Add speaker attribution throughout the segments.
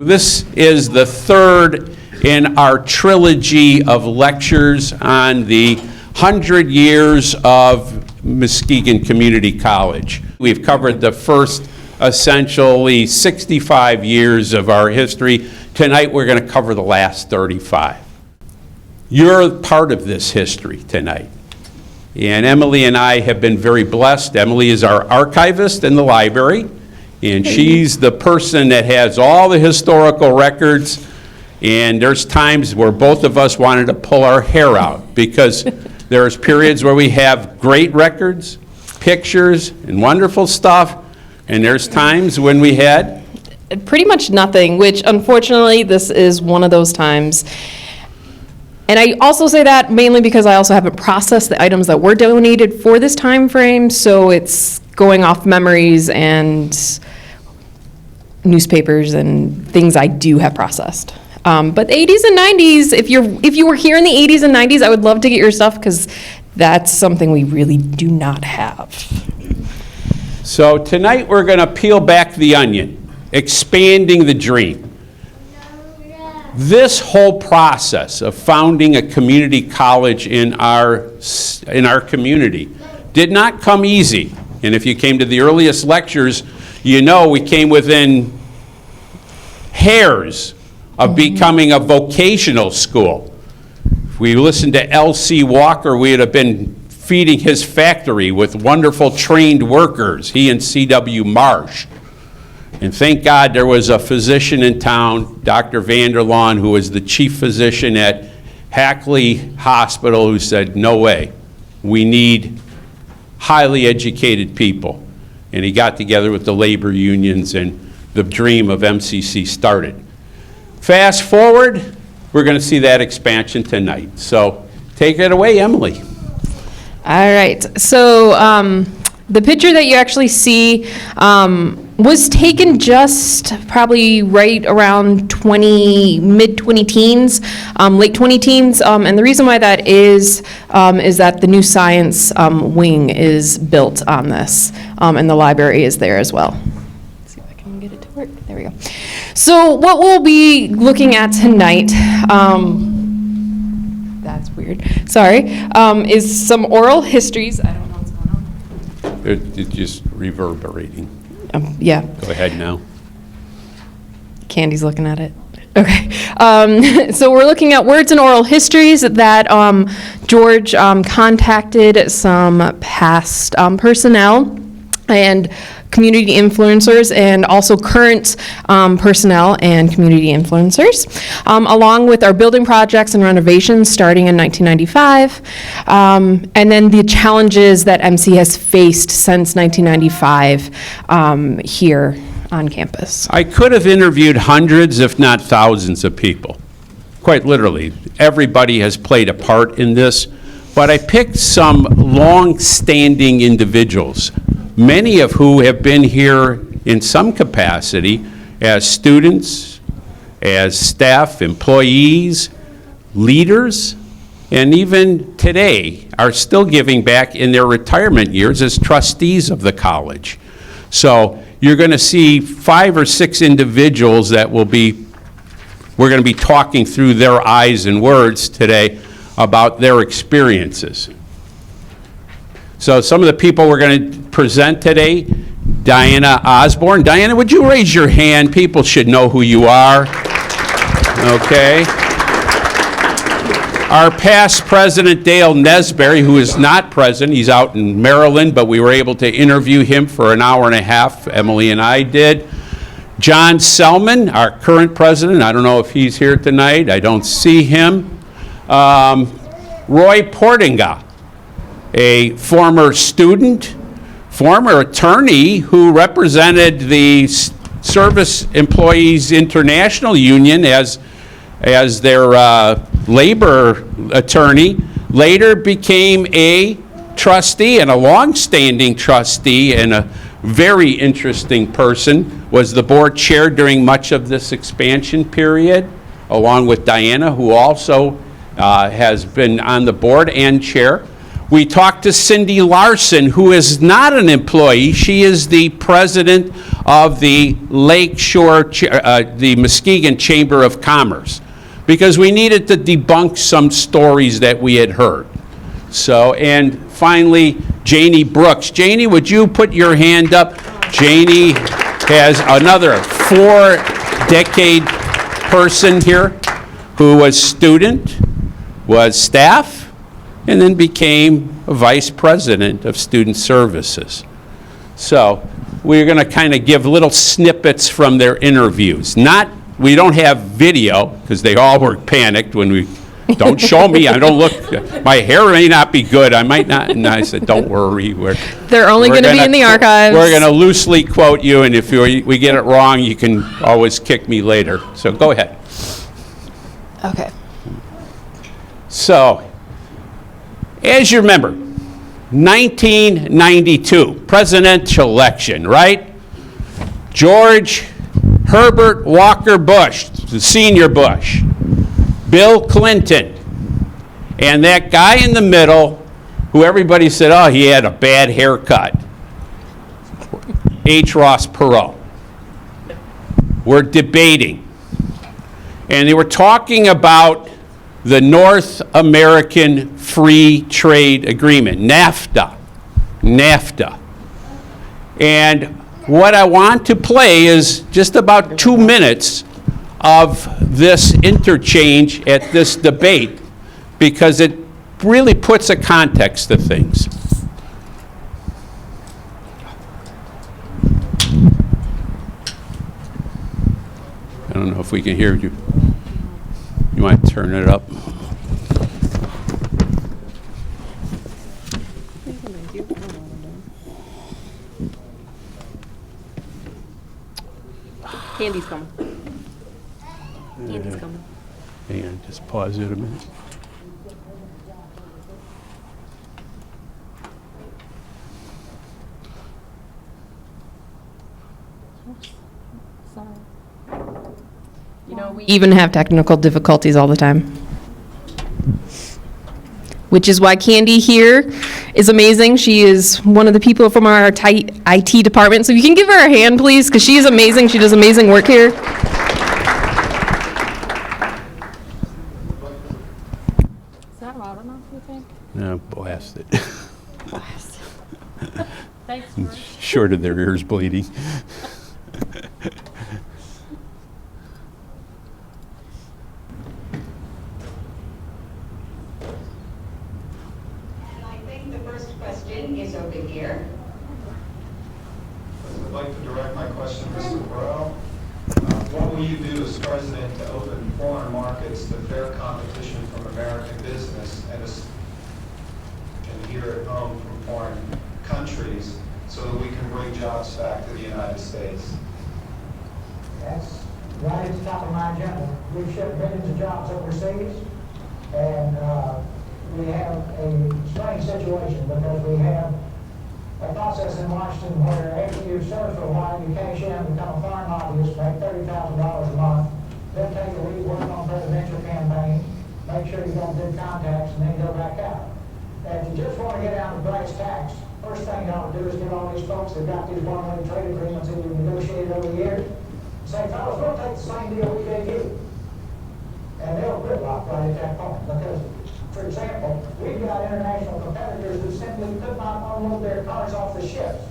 Speaker 1: This is the third in our trilogy of lectures on the 100 years of Muskegon Community College. We've covered the first essentially 65 years of our history. Tonight we're going to cover the last 35. You're part of this history tonight. And Emily and I have been very blessed. Emily is our archivist in the library, and she's the person that has all the historical records. And there's times where both of us wanted to pull our hair out because there's periods where we have great records, pictures, and wonderful stuff. And there's times when we had
Speaker 2: pretty much nothing, which unfortunately this is one of those times. And I also say that mainly because I also haven't processed the items that were donated for this time frame, so it's going off memories and newspapers and things I do have processed. But the 80s and 90s, if you were here in the 80s and 90s, I would love to get your stuff because that's something we really do not have.
Speaker 1: So tonight we're going to peel back the onion, expanding the dream. This whole process of founding a community college in our community did not come easy. And if you came to the earliest lectures, you know we came within hairs of becoming a vocational school. If we listened to L.C. Walker, we would have been feeding his factory with wonderful trained workers, he and C.W. Marsh. And thank God there was a physician in town, Dr. Vanderlaan, who was the chief physician at Hackley Hospital, who said, no way, we need highly educated people. And he got together with the labor unions and the dream of MCC started. Fast forward, we're going to see that expansion tonight. So take it away, Emily.
Speaker 2: All right, so the picture that you actually see was taken just probably right around mid-20 teens, late 20 teens, and the reason why that is that the new science wing is built on this, and the library is there as well. Let's see if I can get it to work. There we go. So what we'll be looking at tonight, that's weird, sorry, is some oral histories. I don't know what's going on.
Speaker 1: It's just reverberating.
Speaker 2: Yeah.
Speaker 1: Go ahead now.
Speaker 2: Candy's looking at it. Okay. So we're looking at words and oral histories that George contacted some past personnel and community influencers and also current personnel and community influencers, along with our building projects and renovations starting in 1995, and then the challenges that MC has faced since 1995 here on campus.
Speaker 1: I could have interviewed hundreds, if not thousands of people. Quite literally, everybody has played a part in this, but I picked some long-standing individuals, many of who have been here in some capacity as students, as staff, employees, leaders, and even today are still giving back in their retirement years as trustees of the college. So you're going to see 5 or 6 individuals that we're going to be talking through their eyes and words today about their experiences. So some of the people we're going to present today, Diana Osborne. Diana, would you raise your hand? People should know who you are. Okay. Our past president, Dale Nesberry, who is not present. He's out in Maryland, but we were able to interview him for an hour and a half. Emily and I did. John Selman, our current president. I don't know if he's here tonight. I don't see him. Roy Portinga, a former student, former attorney who represented the Service Employees International Union as their labor attorney, later became a trustee and a long-standing trustee and a very interesting person, was the board chair during much of this expansion period, along with Diana, who also has been on the board and chair. We talked to Cindy Larson, who is not an employee. She is the president of the Lakeshore, the Muskegon Chamber of Commerce, because we needed to debunk some stories that we had heard. So, and finally, Janie Brooks. Janie, would you put your hand up? Janie has another 4-decade person here who was student, was staff, and then became a vice president of student services. So we're going to kind of give little snippets from their interviews. We don't have video, because they all were panicked when we, don't show me, I don't look, my hair may not be good, I might not, and I said, don't worry.
Speaker 2: They're only going to be in the archives.
Speaker 1: We're going to loosely quote you, and if we get it wrong, you can always kick me later. So go ahead.
Speaker 2: Okay.
Speaker 1: So, as you remember, 1992, presidential election, right? George Herbert Walker Bush, the senior Bush, Bill Clinton, and that guy in the middle, who everybody said, oh, he had a bad haircut, H. Ross Perot, were debating. And they were talking about the North American Free Trade Agreement, NAFTA. And what I want to play is just about 2 minutes of this interchange at this debate, because it really puts a context to things. I don't know if we can hear you. You might turn it up.
Speaker 2: Candy's coming. Candy's coming.
Speaker 1: Hang on, just pause it a minute.
Speaker 2: You know, we even have technical difficulties all the time. Which is why Candy here is amazing. She is one of the people from our IT department. So if you can give her a hand, please, because she is amazing. She does amazing work here.
Speaker 3: Is that loud enough, you think?
Speaker 1: No, blast it.
Speaker 3: Blast. Thanks, George.
Speaker 1: Short of their ears bleeding.
Speaker 4: Is over here.
Speaker 5: I'd like to direct my question to Mr. Burrow. What will you do as president to open foreign markets to fair competition from American business and here at home from foreign countries so that we can bring jobs back to the United States?
Speaker 6: That's right at the top of my agenda. We've shipped millions of jobs overseas, and we have a strange situation because we have a process in Washington where after you've served for a while, you cash in, become a foreign lobbyist, make $30,000 a month, then take a leave, work on presidential campaign, make sure you don't do contacts, and then go back out. And if you just want to get down to brass tacks, first thing you ought to do is get all these folks that got these one-way trade agreements that you negotiated over the years, say, fellas, we'll take the same deal we gave you. And they'll gridlock right at that point because, for example, we've got international competitors who simply could not unload their cars off the ships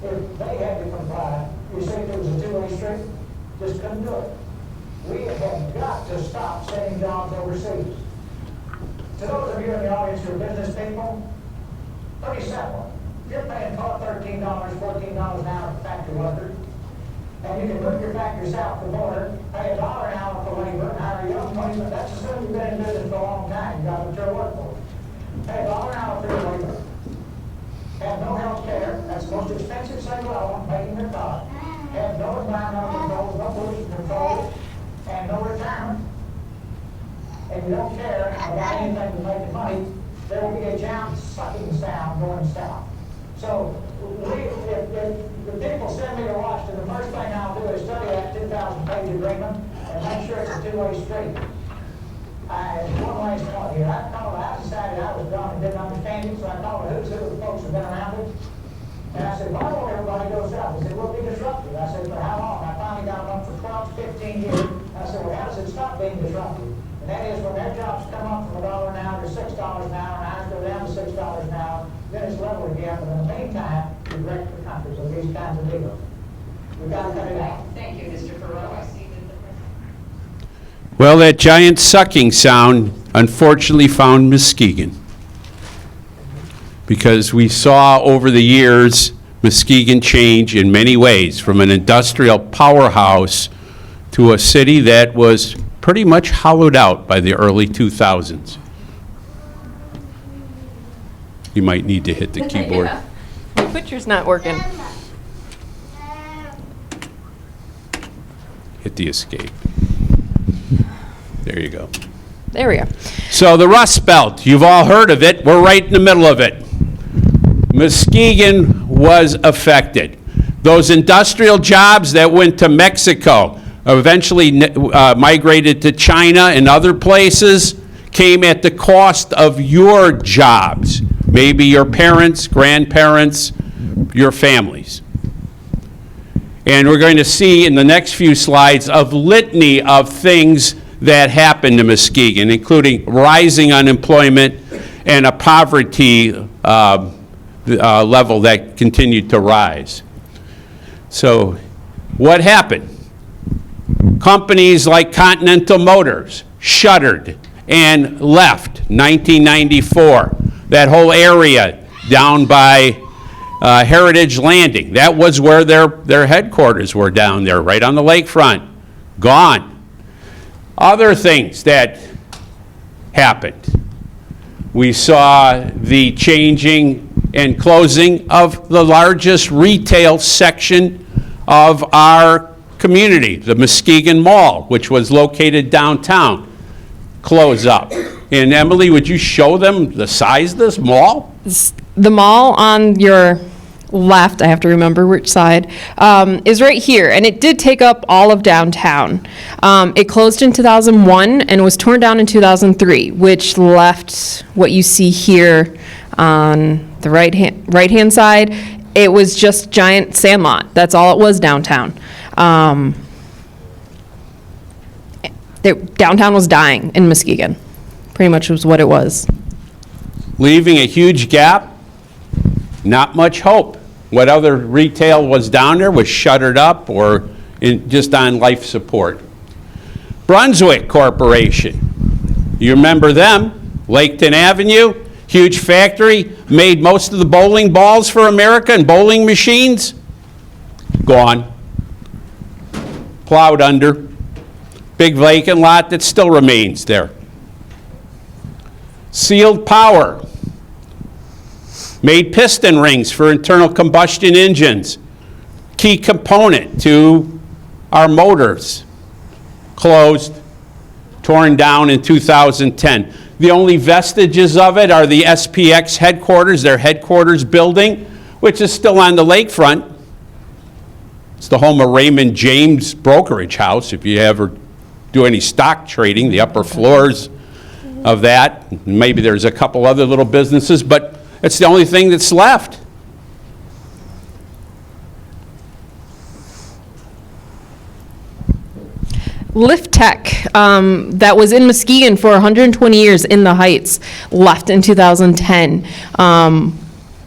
Speaker 6: if they had to comply. You see, if it was a two-way street, just couldn't do it. We have got to stop sending jobs overseas. To those of you in the audience who are business people, pretty simple. You're paying $13, $14 an hour for factory workers, and you can move your factory south of the border, pay $1 an hour for labor, and hire a young person. That's assuming you've been in business for a long time. You've got a mature workforce. Pay $1 an hour for your labor. Have no health care. That's the most expensive single element making your car. Have no environmental controls, no pollution controls, and no retirement. And you don't care about anything to make money, there will be a giant sucking sound going south. So if the people send me to Washington, the first thing I'll do is study that 2,000-page agreement and make sure it's a two-way street. one last thought here. I decided I was dumb and didn't understand it, so I called the who's who of the folks who've been around it. And I said, why don't everybody go south? They said, we'll be disruptive. I said, for how long? I finally got them up for 12 to 15 years. I said, well, how does it stop being disruptive? And that is when their jobs come up from $1 an hour to $6 an hour, and ours go down to $6 an hour, then it's level again. But in the meantime, we wreck the country with these kinds of deals. We've got to cut it out.
Speaker 4: Thank you, Mr. Farrow. I see that the
Speaker 1: Well, that giant sucking sound unfortunately found Muskegon. Because we saw over the years Muskegon change in many ways, from an industrial powerhouse to a city that was pretty much hollowed out by the early 2000s. You might need to hit the keyboard.
Speaker 2: My picture's not working.
Speaker 1: Hit the escape. There you go.
Speaker 2: There we go.
Speaker 1: So the Rust Belt, you've all heard of it. We're right in the middle of it. Muskegon was affected. Those industrial jobs that went to Mexico, eventually migrated to China and other places, came at the cost of your jobs, maybe your parents, grandparents, your families. And we're going to see in the next few slides a litany of things that happened to Muskegon, including rising unemployment and a poverty level that continued to rise. So what happened? Companies like Continental Motors shuttered and left 1994. That whole area down by Heritage Landing, that was where their headquarters were, down there, right on the lakefront. Gone. Other things that happened. We saw the changing and closing of the largest retail section of our community, the Muskegon Mall, which was located downtown, close up. And Emily, would you show them the size of this mall?
Speaker 2: The mall on your left, I have to remember which side, is right here, and it did take up all of downtown. It closed in 2001 and was torn down in 2003, which left what you see here on the right-hand side. It was just giant sandlot. That's all it was downtown. Downtown was dying in Muskegon. Pretty much was what it was.
Speaker 1: Leaving a huge gap, not much hope. What other retail was down there was shuttered up or just on life support. Brunswick Corporation, you remember them? Laketon Avenue, huge factory, made most of the bowling balls for America and bowling machines. Gone. Plowed under. Big vacant lot that still remains there. Sealed Power made piston rings for internal combustion engines. Key component to our motors. Closed, torn down in 2010. The only vestiges of it are the SPX headquarters, their headquarters building, which is still on the lakefront. It's the home of Raymond James Brokerage House, if you ever do any stock trading, the upper floors of that. Maybe there's a couple other little businesses, but it's the only thing that's left.
Speaker 2: Lift Tech, that was in Muskegon for 120 years in the Heights, left in 2010.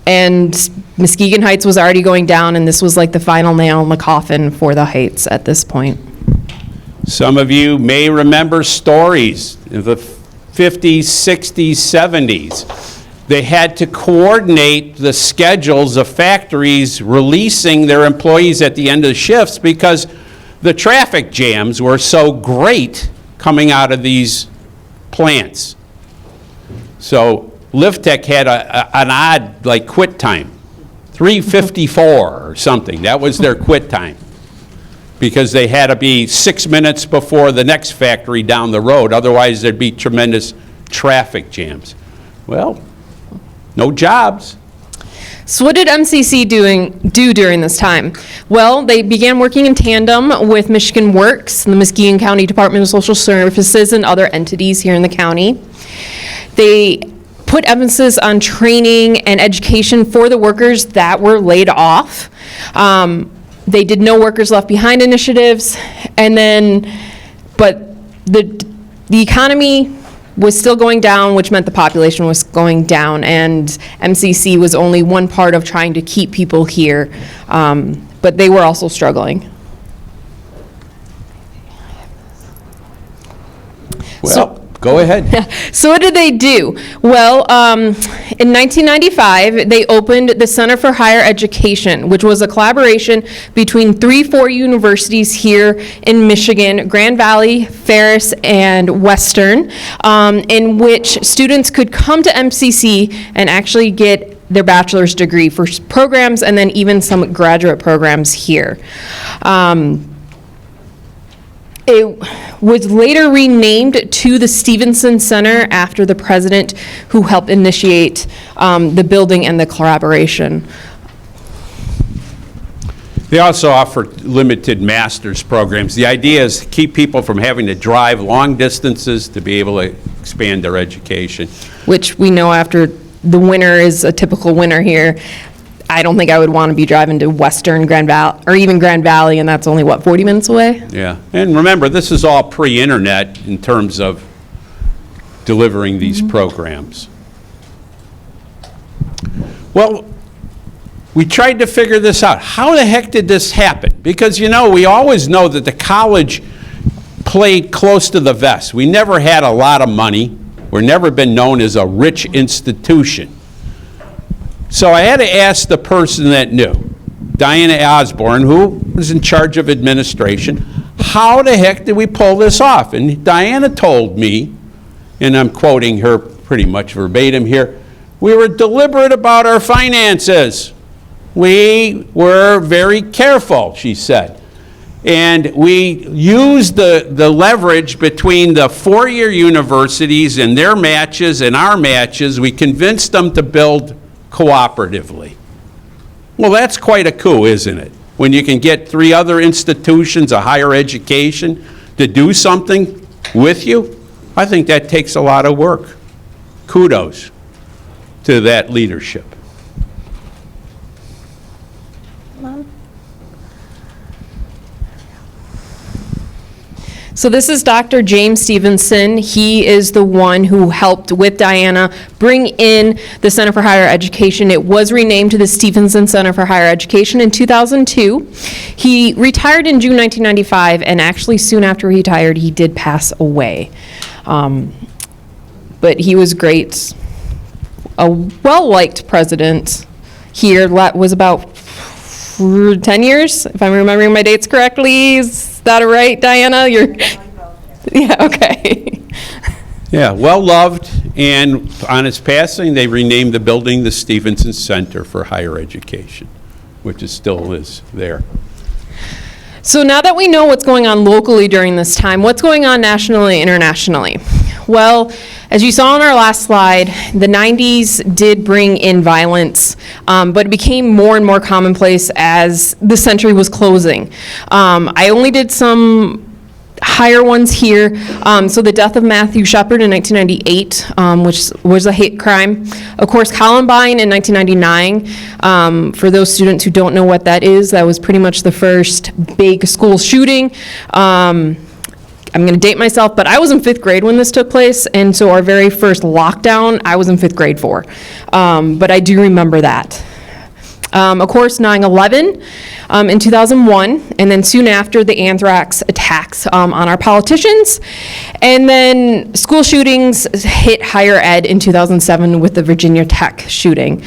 Speaker 2: And Muskegon Heights was already going down, and this was like the final nail in the coffin for the Heights at this point.
Speaker 1: Some of you may remember stories in the 50s, 60s, 70s. They had to coordinate the schedules of factories releasing their employees at the end of the shifts because the traffic jams were so great coming out of these plants. So Liftech had an odd, like, quit time, 3:54 or something. That was their quit time because they had to be 6 minutes before the next factory down the road. Otherwise, there'd be tremendous traffic jams. Well, no jobs.
Speaker 2: So what did MCC do during this time? Well, they began working in tandem with Michigan Works, the Muskegon County Department of Social Services, and other entities here in the county. They put emphasis on training and education for the workers that were laid off. They did no workers left behind initiatives, but the economy was still going down, which meant the population was going down, and MCC was only one part of trying to keep people here, but they were also struggling.
Speaker 1: Well, go ahead.
Speaker 2: So what did they do? Well, in 1995, they opened the Center for Higher Education, which was a collaboration between 3-4 universities here in Michigan, Grand Valley, Ferris, and Western, in which students could come to MCC and actually get their bachelor's degree for programs, and then even some graduate programs here. It was later renamed to the Stevenson Center after the president who helped initiate the building and the collaboration.
Speaker 1: They also offer limited master's programs. The idea is to keep people from having to drive long distances to be able to expand their education.
Speaker 2: Which we know after the winter is a typical winter here. I don't think I would want to be driving to Western Grand Valley, or even Grand Valley, and that's only, 40 minutes away?
Speaker 1: Yeah, and remember, this is all pre-internet in terms of delivering these programs. Well, we tried to figure this out. How the heck did this happen? Because, we always know that the college played close to the vest. We never had a lot of money. We've never been known as a rich institution. So I had to ask the person that knew, Diana Osborne, who was in charge of administration, how the heck did we pull this off? And Diana told me, and I'm quoting her pretty much verbatim here, we were deliberate about our finances. We were very careful, she said. And we used the leverage between the four-year universities and their matches and our matches. We convinced them to build cooperatively. Well, that's quite a coup, isn't it? When you can get 3 other institutions of higher education to do something with you, I think that takes a lot of work. Kudos to that leadership.
Speaker 2: So this is Dr. James Stevenson. He is the one who helped with Diana bring in the Center for Higher Education. It was renamed to the Stevenson Center for Higher Education in 2002. He retired in June 1995, and actually soon after he retired, he did pass away. But he was great, a well-liked president here. Was about 10 years, if I'm remembering my dates correctly. Is that right, Diana? Yeah, okay.
Speaker 1: Yeah, well-loved, and on his passing, they renamed the building the Stevenson Center for Higher Education, which still is there.
Speaker 2: So now that we know what's going on locally during this time, what's going on nationally, internationally? Well, as you saw on our last slide, the 90s did bring in violence, but it became more and more commonplace as the century was closing. I only did some higher ones here. So the death of Matthew Shepard in 1998, which was a hate crime. Of course, Columbine in 1999. For those students who don't know what that is, that was pretty much the first big school shooting. I'm going to date myself, but I was in 5th grade when this took place, and so our very first lockdown, I was in 5th grade for. But I do remember that. Of course, 9/11 in 2001, and then soon after, the anthrax attacks on our politicians. And then school shootings hit higher ed in 2007 with the Virginia Tech shooting.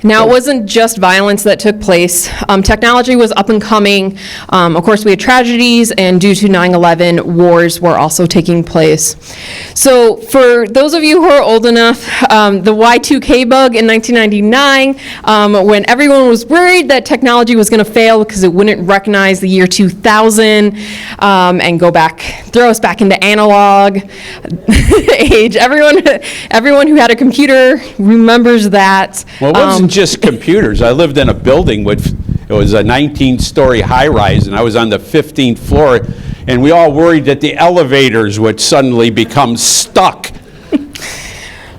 Speaker 2: Now, it wasn't just violence that took place. Technology was up and coming. Of course, we had tragedies, and due to 9/11, wars were also taking place. So for those of you who are old enough, the Y2K bug in 1999, when everyone was worried that technology was going to fail because it wouldn't recognize the year 2000 and throw us back into analog age. Everyone who had a computer remembers that.
Speaker 1: Well, it wasn't just computers. I lived in a building it was a 19-story high-rise, and I was on the 15th floor, and we all worried that the elevators would suddenly become stuck.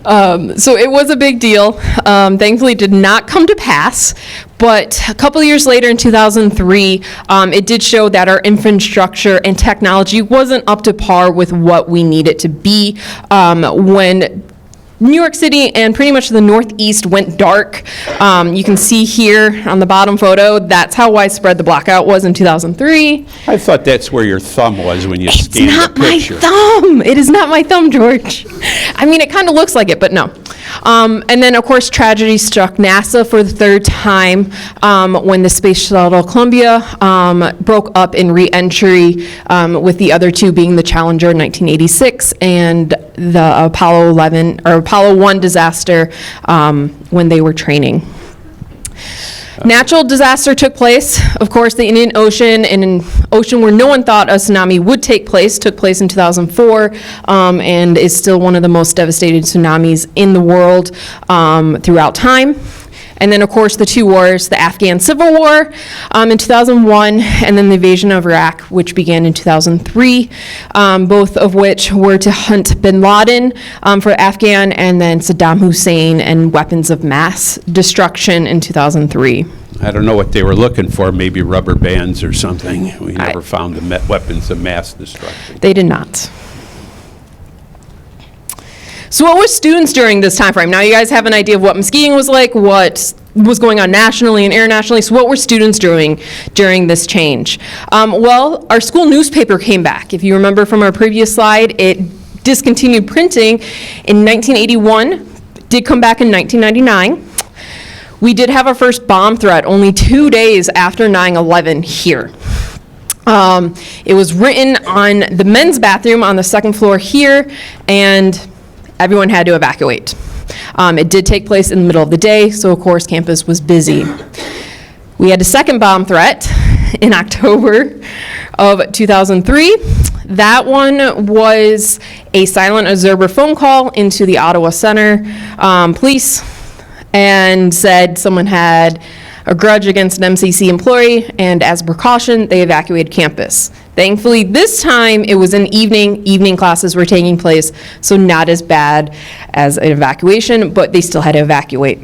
Speaker 2: So it was a big deal. Thankfully, it did not come to pass. But a couple of years later, in 2003, it did show that our infrastructure and technology wasn't up to par with what we need it to be. When New York City and pretty much the Northeast went dark. You can see here on the bottom photo, that's how widespread the blackout was in 2003.
Speaker 1: I thought that's where your thumb was when you
Speaker 2: It's
Speaker 1: scanned the
Speaker 2: not my
Speaker 1: picture.
Speaker 2: thumb. It is not my thumb, George. I mean, it kind of looks like it, but no. And then, of course, tragedy struck NASA for the third time when the Space Shuttle Columbia broke up in re-entry, with the other two being the Challenger in 1986 and the Apollo 1 disaster when they were training. Natural disaster took place. Of course, the Indian Ocean, and an ocean where no one thought a tsunami would take place, took place in 2004, and is still one of the most devastating tsunamis in the world throughout time. And then, of course, the two wars, the Afghan Civil War in 2001, and then the invasion of Iraq, which began in 2003, both of which were to hunt bin Laden for Afghan, and then Saddam Hussein and weapons of mass destruction in 2003.
Speaker 1: I don't know what they were looking for, maybe rubber bands or something. We never found the weapons of mass destruction.
Speaker 2: They did not. So what were students during this time frame? Now you guys have an idea of what Muskegon was like, what was going on nationally and internationally. So what were students doing during this change? Well, our school newspaper came back. If you remember from our previous slide, it discontinued printing in 1981, did come back in 1999. We did have our first bomb threat only 2 days after 9/11 here. It was written on the men's bathroom on the second floor here, and everyone had to evacuate. It did take place in the middle of the day, so of course campus was busy. We had a second bomb threat in October of 2003. That one was a silent observer phone call into the Ottawa Center police, and said someone had a grudge against an MCC employee, and as a precaution, they evacuated campus. Thankfully, this time it was an evening classes were taking place, so not as bad as an evacuation, but they still had to evacuate.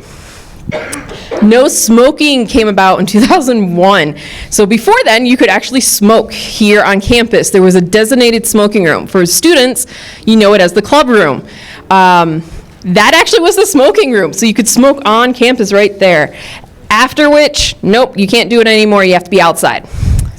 Speaker 2: No smoking came about in 2001. So before then, you could actually smoke here on campus. There was a designated smoking room. For students, you know it as the club room. That actually was the smoking room, so you could smoke on campus right there. After which, nope, you can't do it anymore, you have to be outside.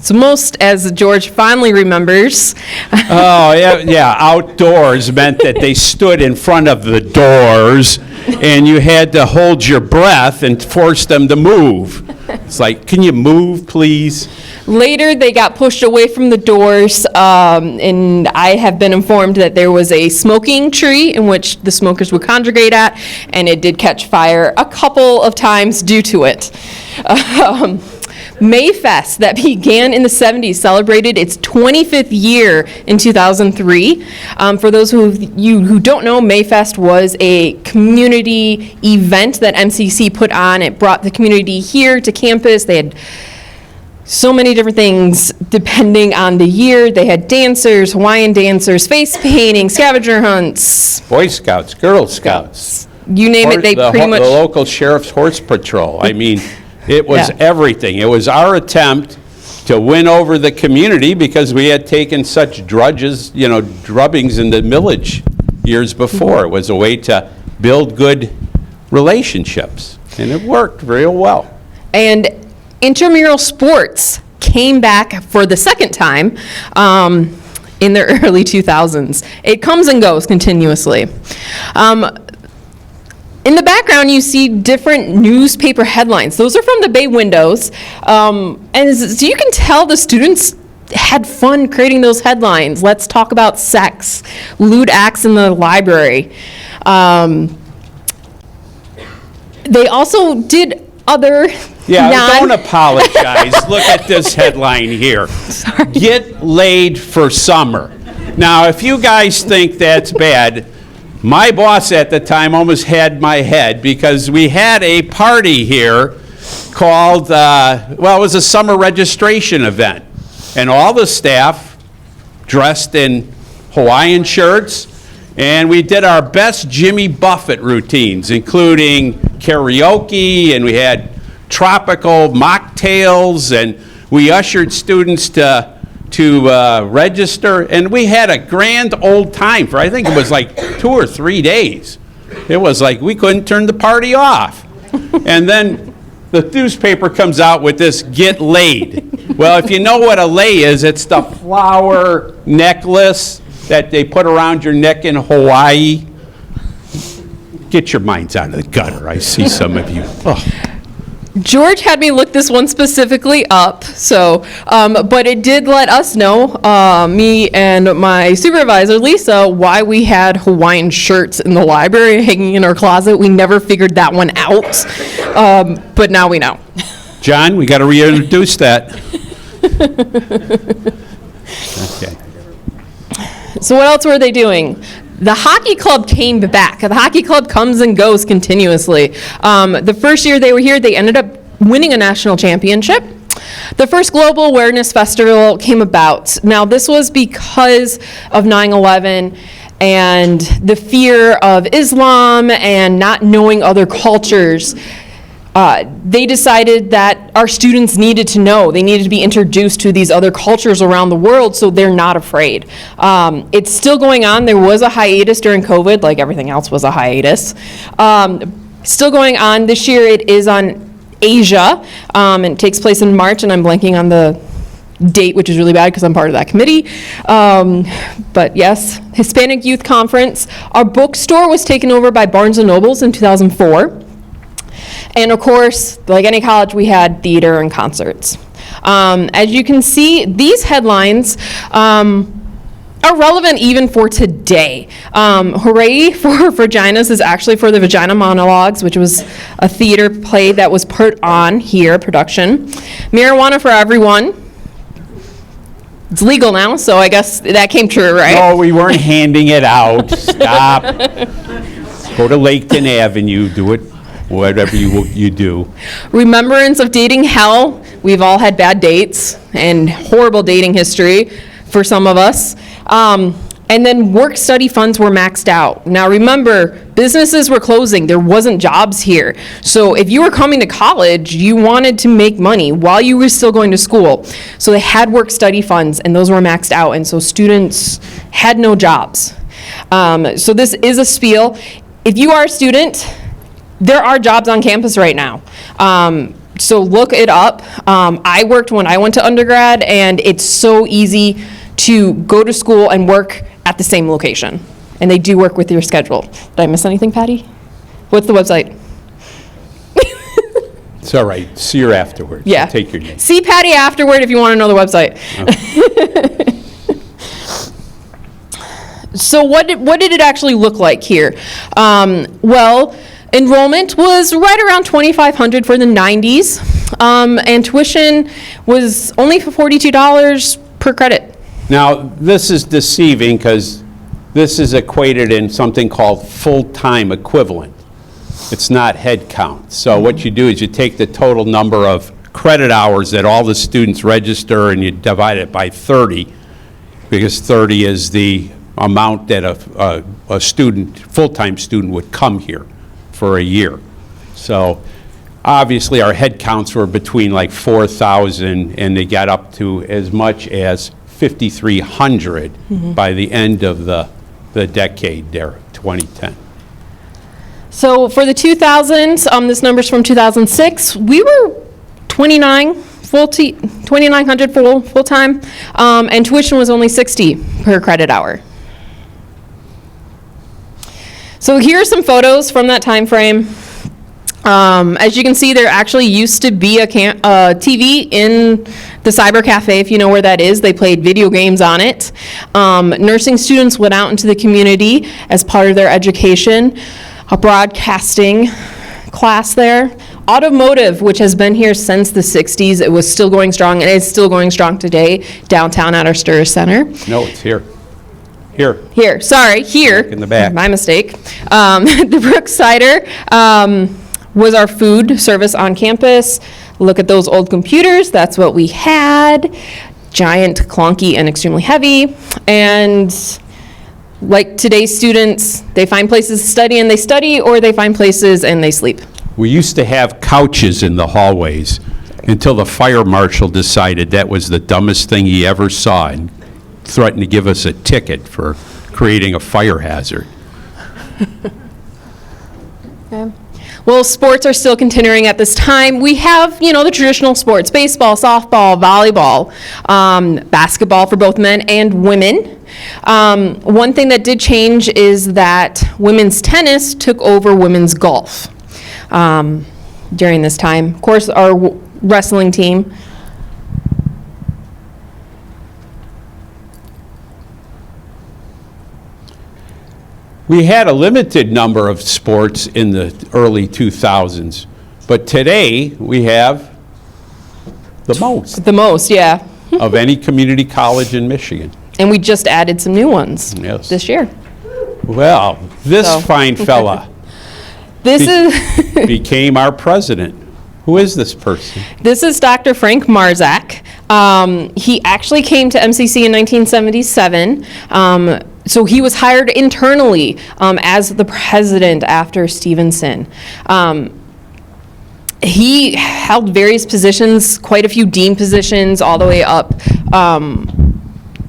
Speaker 2: So most, as George fondly remembers.
Speaker 1: Oh, yeah, outdoors meant that they stood in front of the doors, and you had to hold your breath and force them to move. It's like, can you move, please?
Speaker 2: Later, they got pushed away from the doors, and I have been informed that there was a smoking tree in which the smokers would congregate at, and it did catch fire a couple of times due to it. Mayfest, that began in the 70s, celebrated its 25th year in 2003. For those of you who don't know, Mayfest was a community event that MCC put on. It brought the community here to campus. They had so many different things depending on the year. They had dancers, Hawaiian dancers, face painting, scavenger hunts.
Speaker 1: Boy Scouts, Girl Scouts.
Speaker 2: You name it, they pretty much.
Speaker 1: The local sheriff's horse patrol. I mean, it was
Speaker 2: Yeah.
Speaker 1: everything. It was our attempt to win over the community because we had taken such drubbings in the millage years before. It was a way to build good relationships, and it worked real well.
Speaker 2: And intramural sports came back for the second time in the early 2000s. It comes and goes continuously. In the background, you see different newspaper headlines. Those are from the bay windows. And so you can tell the students had fun creating those headlines. Let's talk about sex, lewd acts in the library. They also did other
Speaker 1: Don't apologize. Look at this headline here. Get laid for summer. Now, if you guys think that's bad, my boss at the time almost had my head because we had a party here called, it was a summer registration event. And all the staff dressed in Hawaiian shirts, and we did our best Jimmy Buffett routines, including karaoke, and we had tropical mocktails, and we ushered students to register, and we had a grand old time for, I think it was like 2 or 3 days. It was like we couldn't turn the party off. And then the newspaper comes out with this, get laid. Well, if you know what a lei is, it's the flower necklace that they put around your neck in Hawaii. Get your minds out of the gutter. I see some of you. Oh.
Speaker 2: George had me look this one specifically up, so, but it did let us know, me and my supervisor, Lisa, why we had Hawaiian shirts in the library hanging in our closet. We never figured that one out, but now we know.
Speaker 1: John, we got to reintroduce that. Okay.
Speaker 2: So what else were they doing? The hockey club came back. The hockey club comes and goes continuously. The first year they were here, they ended up winning a national championship. The first Global Awareness Festival came about. Now, this was because of 9/11 and the fear of Islam and not knowing other cultures. They decided that our students needed to know. They needed to be introduced to these other cultures around the world so they're not afraid. It's still going on. There was a hiatus during COVID, like everything else was a hiatus. Still going on. This year it is on Asia. It takes place in March, and I'm blanking on the date, which is really bad because I'm part of that committee. But yes, Hispanic Youth Conference. Our bookstore was taken over by Barnes & Nobles in 2004. And of course, like any college, we had theater and concerts. As you can see, these headlines are relevant even for today. Hooray for Vaginas is actually for the Vagina Monologues, which was a theater play that was put on here, production. Marijuana for Everyone. It's legal now, so I guess that came true, right?
Speaker 1: No, we weren't handing it out. Stop. Go to Laketon Avenue, do it. Whatever you do.
Speaker 2: Remembrance of Dating Hell. We've all had bad dates and horrible dating history for some of us. And then work-study funds were maxed out. Now remember, businesses were closing. There wasn't jobs here. So if you were coming to college, you wanted to make money while you were still going to school. So they had work-study funds, and those were maxed out. And so students had no jobs. So this is a spiel. If you are a student, there are jobs on campus right now. So look it up. I worked when I went to undergrad, and it's so easy to go to school and work at the same location. And they do work with your schedule. Did I miss anything, Patty? What's the website?
Speaker 1: It's all right. See her afterwards.
Speaker 2: Yeah.
Speaker 1: I'll take your name.
Speaker 2: See Patty afterward if you want to know the website.
Speaker 1: Okay.
Speaker 2: So what did it actually look like here? Well, enrollment was right around 2,500 for the 90s, and tuition was only for $42 per credit.
Speaker 1: Now, this is deceiving because this is equated in something called full-time equivalent. It's not head count. So what you do is you take the total number of credit hours that all the students register and you divide it by 30, because 30 is the amount that a student, full-time student would come here for a year. So obviously our head counts were between like 4,000 and they got up to as much as 5,300 by the end of the decade there, 2010.
Speaker 2: So for the 2000s, this number's from 2006, we were 2,900 full-time, and tuition was only $60 per credit hour. So here are some photos from that time frame. As you can see, there actually used to be a TV in the Cyber Cafe, if you know where that is. They played video games on it. Nursing students went out into the community as part of their education. A broadcasting class there. Automotive, which has been here since the 60s. It was still going strong, and it's still going strong today, downtown at our Sturr Center.
Speaker 1: No, it's here. Here.
Speaker 2: Here, sorry, here.
Speaker 1: Back in the back.
Speaker 2: My mistake. The Brooks Cider was our food service on campus. Look at those old computers, that's what we had. Giant, clunky, and extremely heavy. And like today's students, they find places to study and they study, or they find places and they sleep.
Speaker 1: We used to have couches in the hallways until the fire marshal decided that was the dumbest thing he ever saw and threatened to give us a ticket for creating a fire hazard.
Speaker 2: Okay. Well, sports are still continuing at this time. We have, the traditional sports, baseball, softball, volleyball, basketball for both men and women. One thing that did change is that women's tennis took over women's golf during this time. Of course, our wrestling team.
Speaker 1: We had a limited number of sports in the early 2000s, but today we have the most
Speaker 2: The most, yeah.
Speaker 1: of any community college in Michigan.
Speaker 2: And we just added some new ones
Speaker 1: Yes.
Speaker 2: this year.
Speaker 1: Well, this
Speaker 2: So-
Speaker 1: fine fella
Speaker 2: This is
Speaker 1: became our president. Who is this person?
Speaker 2: this is Dr. Frank Marzak. He actually came to MCC in 1977. So he was hired internally as the president after Stevenson. He held various positions, quite a few dean positions, all the way up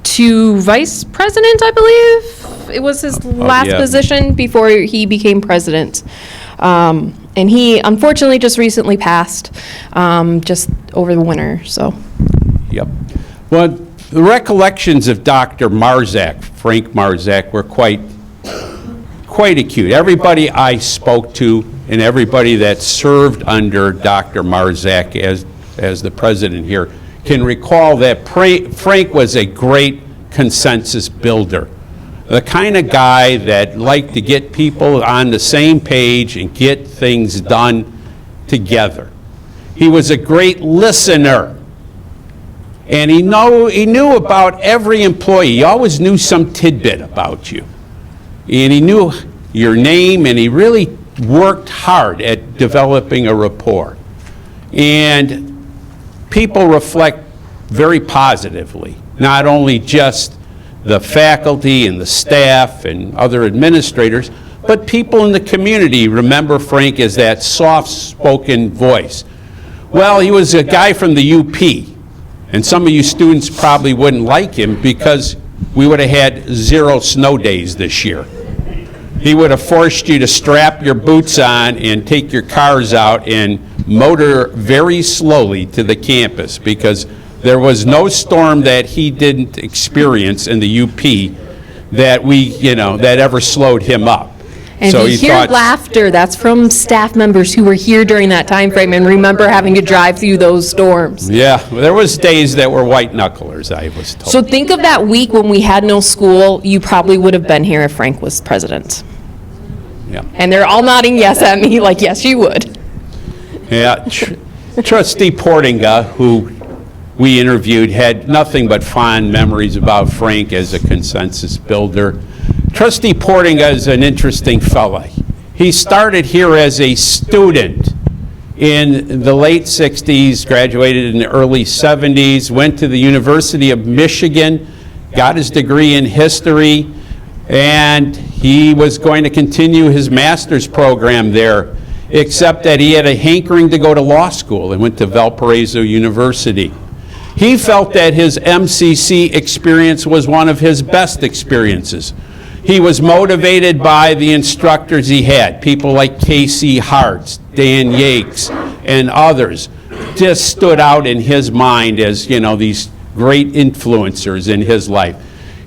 Speaker 2: to vice president, I believe. It was his last
Speaker 1: yeah.
Speaker 2: position before he became president. And he unfortunately just recently passed, just over the winter, so.
Speaker 1: Yep. Well, the recollections of Dr. Marzak, Frank Marzak, were quite acute. Everybody I spoke to and everybody that served under Dr. Marzak as the president here can recall that Frank was a great consensus builder. The kind of guy that liked to get people on the same page and get things done together. He was a great listener. And he knew about every employee. He always knew some tidbit about you. And he knew your name, and he really worked hard at developing a rapport. And people reflect very positively, not only just the faculty and the staff and other administrators, but people in the community remember Frank as that soft-spoken voice. Well, he was a guy from the UP. And some of you students probably wouldn't like him because we would have had 0 snow days this year. He would have forced you to strap your boots on and take your cars out and motor very slowly to the campus because there was no storm that he didn't experience in the UP that that ever slowed him up.
Speaker 2: And
Speaker 1: So
Speaker 2: if
Speaker 1: he
Speaker 2: you hear
Speaker 1: thought-
Speaker 2: laughter, that's from staff members who were here during that time frame and remember having to drive through those storms.
Speaker 1: Yeah, there was days that were white knucklers, I was told.
Speaker 2: So think of that week when we had no school. You probably would have been here if Frank was president.
Speaker 1: Yeah.
Speaker 2: And they're all nodding yes at me, like, yes, you would.
Speaker 1: Yeah, Trustee Portinga, who we interviewed, had nothing but fond memories about Frank as a consensus builder. Trustee Portinga is an interesting fella. He started here as a student in the late 60s, graduated in the early 70s, went to the University of Michigan, got his degree in history, and he was going to continue his master's program there, except that he had a hankering to go to law school and went to Valparaiso University. He felt that his MCC experience was one of his best experiences. He was motivated by the instructors he had, people like Casey Hartz, Dan Yakes, and others just stood out in his mind as, these great influencers in his life.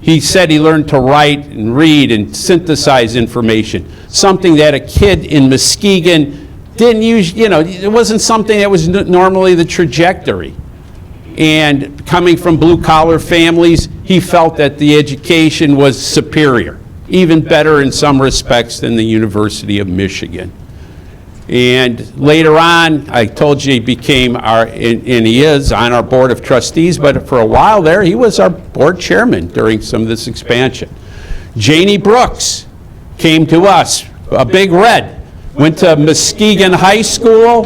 Speaker 1: He said he learned to write and read and synthesize information, something that a kid in Muskegon didn't use, it wasn't something that was normally the trajectory. And coming from blue-collar families, he felt that the education was superior, even better in some respects than the University of Michigan. And later on, I told you he became and he is on our board of trustees, but for a while there, he was our board chairman during some of this expansion. Janie Brooks came to us, a big red, went to Muskegon High School,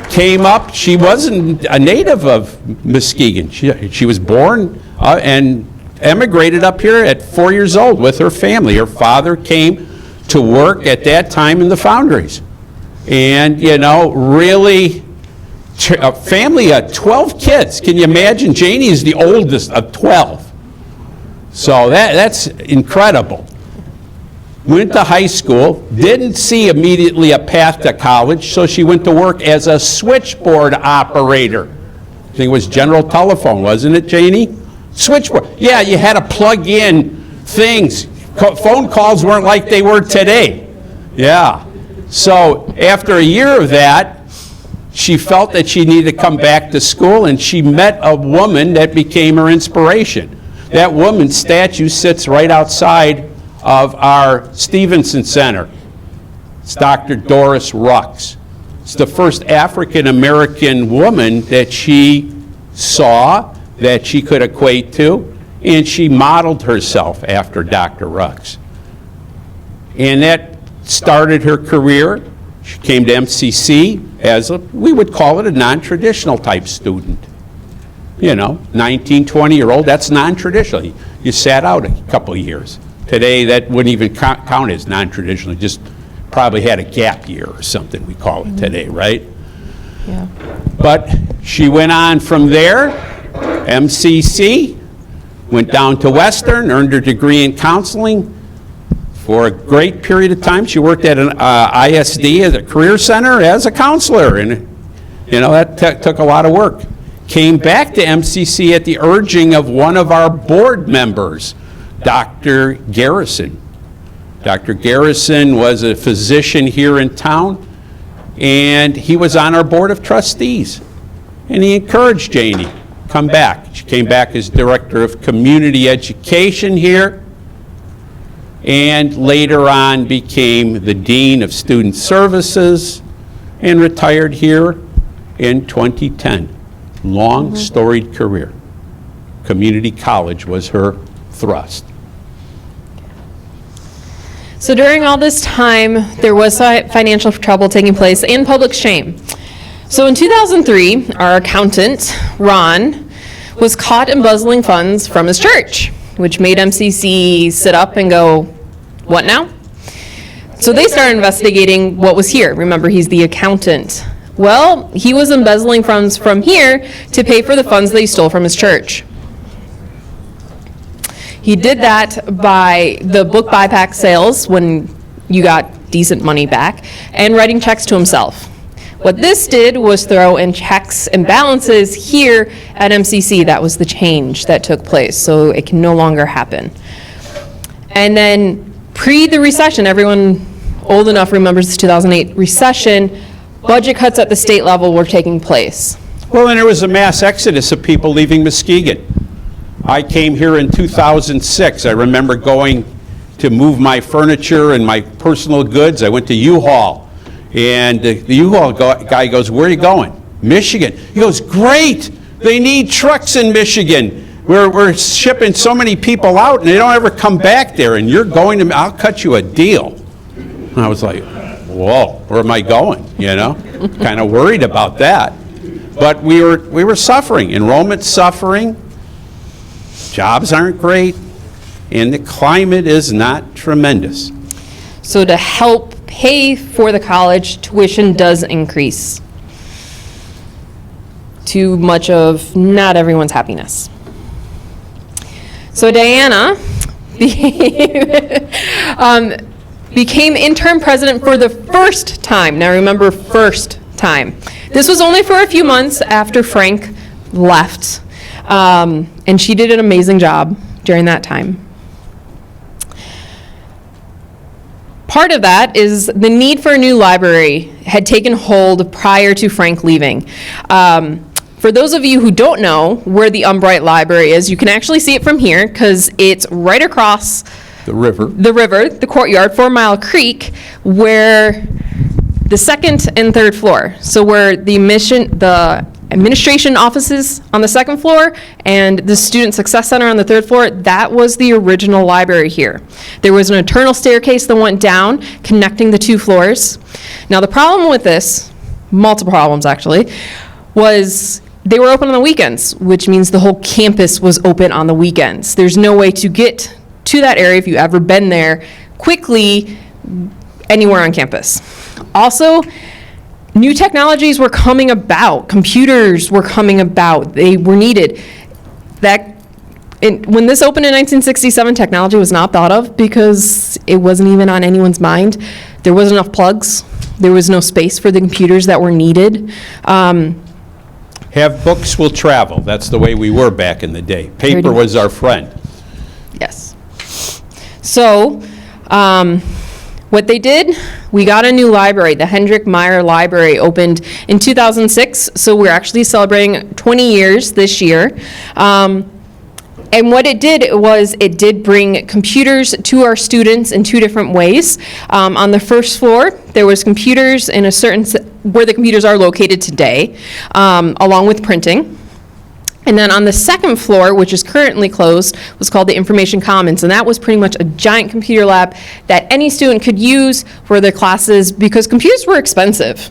Speaker 1: came up. She wasn't a native of Muskegon. She was born and emigrated up here at 4 years old with her family. Her father came to work at that time in the foundries. And, really, a family of 12 kids. Can you imagine? Janie is the oldest of 12. So that's incredible. Went to high school, didn't see immediately a path to college, so she went to work as a switchboard operator. I think it was General Telephone, wasn't it, Janie? Switchboard. Yeah, you had to plug in things. Phone calls weren't like they were today. Yeah. So after a year of that, she felt that she needed to come back to school, and she met a woman that became her inspiration. That woman's statue sits right outside of our Stevenson Center. It's Dr. Doris Rux. It's the first African-American woman that she saw, that she could equate to, and she modeled herself after Dr. Rux. And that started her career. She came to MCC as we would call it a non-traditional type student. 19, 20-year-old, that's non-traditional. You sat out a couple of years. Today, that wouldn't even count as non-traditional. Just probably had a gap year or something, we call it today, right?
Speaker 2: Yeah.
Speaker 1: But she went on from there, MCC, went down to Western, earned her degree in counseling. For a great period of time, she worked at an ISD as a career center as a counselor, and that took a lot of work. Came back to MCC at the urging of one of our board members, Dr. Garrison. Dr. Garrison was a physician here in town, and he was on our board of trustees. And he encouraged Janie, come back. She came back as director of community education here, and later on became the dean of student services, and retired here in 2010. Long, storied career. Community college was her thrust.
Speaker 2: So during all this time, there was financial trouble taking place and public shame. So in 2003, our accountant, Ron, was caught embezzling funds from his church, which made MCC sit up and go, what now? So they started investigating what was here. Remember, he's the accountant. Well, he was embezzling funds from here to pay for the funds that he stole from his church. He did that by the book buyback sales, when you got decent money back, and writing checks to himself. What this did was throw in checks and balances here at MCC. That was the change that took place, so it can no longer happen. And then pre the recession, everyone old enough remembers the 2008 recession, budget cuts at the state level were taking place.
Speaker 1: Well, and there was a mass exodus of people leaving Muskegon. I came here in 2006. I remember going to move my furniture and my personal goods. I went to U-Haul, and the U-Haul guy goes, where are you going? Michigan. He goes, great, they need trucks in Michigan. We're shipping so many people out, and they don't ever come back there, and you're going to, I'll cut you a deal. And I was like, whoa, where am I going, Kind of worried about that. But we were suffering, enrollment suffering, jobs aren't great, and the climate is not tremendous.
Speaker 2: So to help pay for the college, tuition does increase, to much of not everyone's happiness. So Diana became interim president for the first time. Now remember, first time. This was only for a few months after Frank left. And she did an amazing job during that time. Part of that is the need for a new library had taken hold prior to Frank leaving. For those of you who don't know where the Umbright Library is, you can actually see it from here because it's right across
Speaker 1: The river.
Speaker 2: the courtyard, 4 Mile Creek, where the second and third floor. So where the administration offices on the second floor and the Student Success Center on the third floor, that was the original library here. There was an internal staircase that went down, connecting the 2 floors. Now the problem with this, multiple problems actually, was they were open on the weekends, which means the whole campus was open on the weekends. There's no way to get to that area, if you've ever been there, quickly anywhere on campus. Also, new technologies were coming about. Computers were coming about. They were needed. When this opened in 1967, technology was not thought of because it wasn't even on anyone's mind. There wasn't enough plugs. There was no space for the computers that were needed.
Speaker 1: Have books will travel. That's the way we were back in the day. Paper
Speaker 2: Pretty
Speaker 1: was our friend.
Speaker 2: Yes. So, what they did, we got a new library. The Hendrick Meyer Library opened in 2006, so we're actually celebrating 20 years this year. And what it did was it did bring computers to our students in 2 different ways. On the first floor, there was computers in where the computers are located today, along with printing. And then on the second floor, which is currently closed, was called the Information Commons, and that was pretty much a giant computer lab that any student could use for their classes because computers were expensive.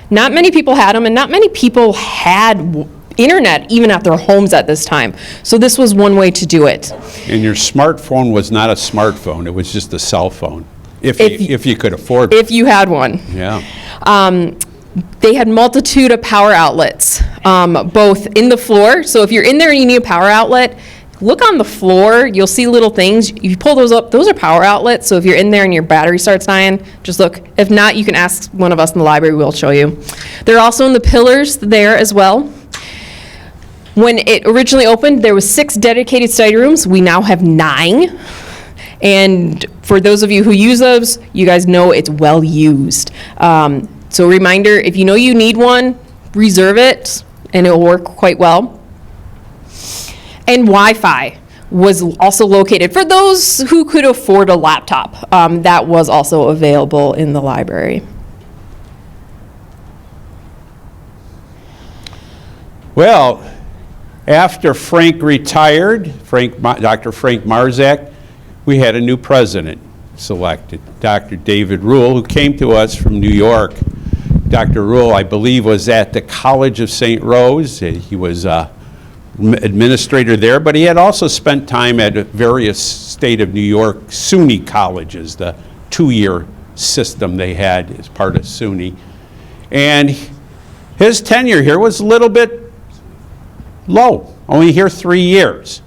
Speaker 2: Not many people had them, and not many people had internet even at their homes at this time. So this was one way to do it.
Speaker 1: And your smartphone was not a smartphone. It was just a cell phone, if you could afford it.
Speaker 2: If you had one.
Speaker 1: Yeah.
Speaker 2: They had multitude of power outlets, both in the floor. So if you're in there and you need a power outlet, look on the floor. You'll see little things. You pull those up. Those are power outlets. So if you're in there and your battery starts dying, just look. If not, you can ask one of us in the library. We'll show you. They're also in the pillars there as well. When it originally opened, there was 6 dedicated study rooms. We now have 9. And for those of you who use those, you guys know it's well used. So a reminder, if you know you need one, reserve it, and it will work quite well. And Wi-Fi was also located for those who could afford a laptop. That was also available in the library.
Speaker 1: Well, after Frank retired, Dr. Frank Marzak, we had a new president selected, Dr. David Rule, who came to us from New York. Dr. Rule, I believe, was at the College of St. Rose. He was administrator there, but he had also spent time at various state of New York SUNY colleges, the 2-year system they had as part of SUNY. And his tenure here was a little bit low, only here 3 years.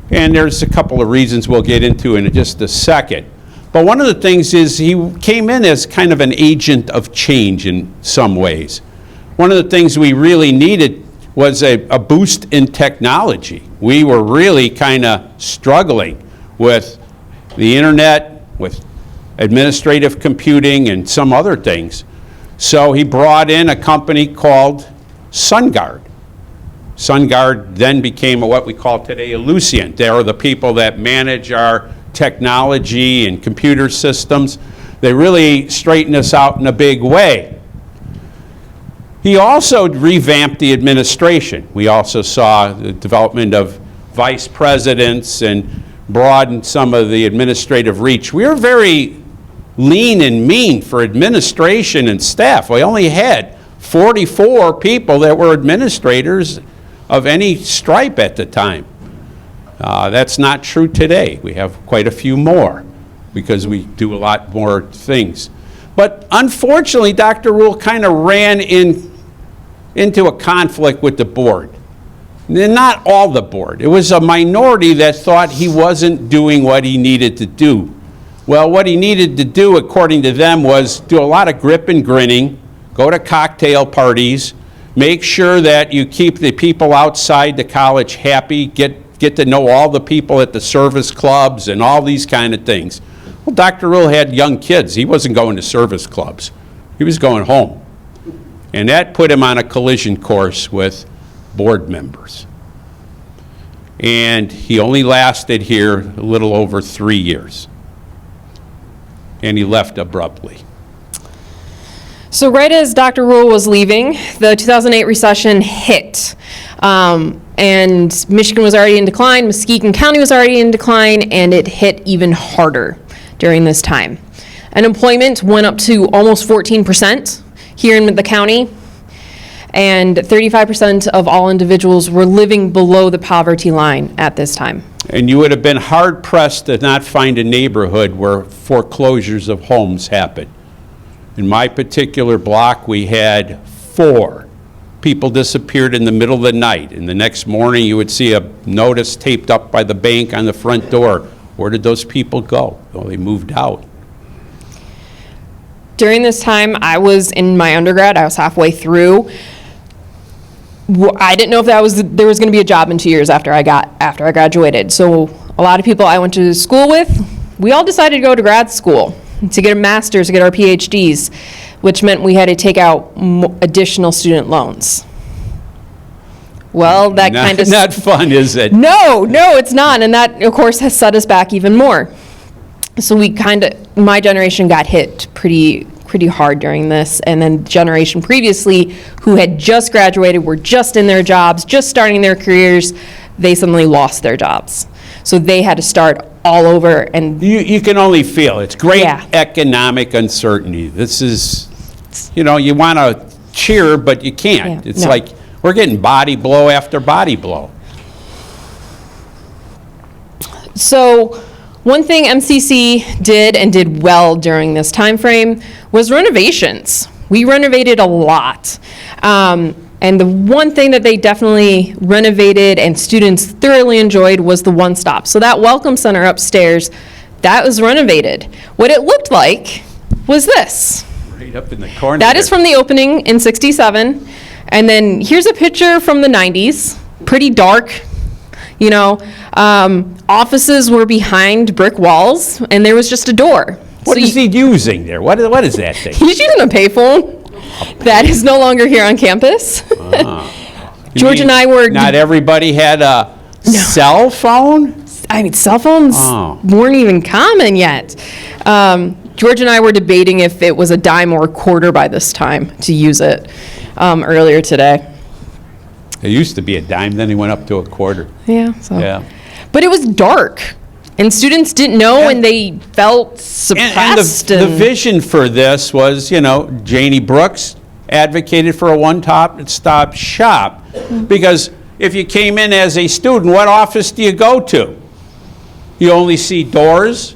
Speaker 1: And there's a couple of reasons we'll get into in just a second. But one of the things is he came in as kind of an agent of change in some ways. One of the things we really needed was a boost in technology. We were really kind of struggling with the internet, with administrative computing, and some other things. So he brought in a company called SunGard. SunGard then became what we call today Ellucient. They are the people that manage our technology and computer systems. They really straightened us out in a big way. He also revamped the administration. We also saw the development of vice presidents and broadened some of the administrative reach. We were very lean and mean for administration and staff. We only had 44 people that were administrators of any stripe at the time. That's not true today. We have quite a few more because we do a lot more things. But unfortunately, Dr. Rule kind of ran into a conflict with the board. Not all the board. It was a minority that thought he wasn't doing what he needed to do. Well, what he needed to do, according to them, was do a lot of grip and grinning, go to cocktail parties, Make sure that you keep the people outside the college happy, get to know all the people at the service clubs and all these kind of things. Well, Dr. Rule had young kids. He wasn't going to service clubs. He was going home. And that put him on a collision course with board members. And he only lasted here a little over 3 years. And he left abruptly.
Speaker 2: So right as Dr. Rule was leaving, the 2008 recession hit. And Michigan was already in decline, Muskegon County was already in decline, and it hit even harder during this time. Unemployment went up to almost 14% here in the county, and 35% of all individuals were living below the poverty line at this time.
Speaker 1: And you would have been hard-pressed to not find a neighborhood where foreclosures of homes happened. In my particular block, we had 4 people disappeared in the middle of the night. And the next morning, you would see a notice taped up by the bank on the front door. Where did those people go? Well, they moved out.
Speaker 2: During this time, I was in my undergrad. I was halfway through. I didn't know if there was going to be a job in 2 years after I graduated. So a lot of people I went to school with, we all decided to go to grad school to get a master's, to get our PhDs, which meant we had to take out additional student loans. Well, that kind of...
Speaker 1: Not fun, is it?
Speaker 2: No, it's not. And that, of course, has set us back even more. So my generation got hit pretty hard during this. And then the generation previously, who had just graduated, were just in their jobs, just starting their careers, they suddenly lost their jobs. So they had to start all over. And
Speaker 1: You can only feel. It's great
Speaker 2: Yeah.
Speaker 1: economic uncertainty. This is, you want to cheer, but you can't.
Speaker 2: Yeah,
Speaker 1: It's
Speaker 2: no.
Speaker 1: like we're getting body blow after body blow.
Speaker 2: So one thing MCC did and did well during this time frame was renovations. We renovated a lot. And the one thing that they definitely renovated and students thoroughly enjoyed was the One Stop. So that Welcome Center upstairs, that was renovated. What it looked like was this.
Speaker 1: Right up in the corner.
Speaker 2: That is
Speaker 1: there.
Speaker 2: from the opening in '67. And then here's a picture from the '90s, pretty dark. Offices were behind brick walls, and there was just a door.
Speaker 1: What is he using there? What is that thing?
Speaker 2: He's using a payphone that is no longer here on campus. George and I were...
Speaker 1: Not everybody had a cell phone?
Speaker 2: Cell phones weren't even common yet. George and I were debating if it was a dime or a quarter by this time to use it earlier today.
Speaker 1: It used to be a dime, then he went up to a quarter.
Speaker 2: Yeah.
Speaker 1: Yeah.
Speaker 2: But it was dark, and students didn't know, and they felt suppressed.
Speaker 1: And the vision for this was, Janie Brooks advocated for a one-stop shop, because if you came in as a student, what office do you go to? You only see doors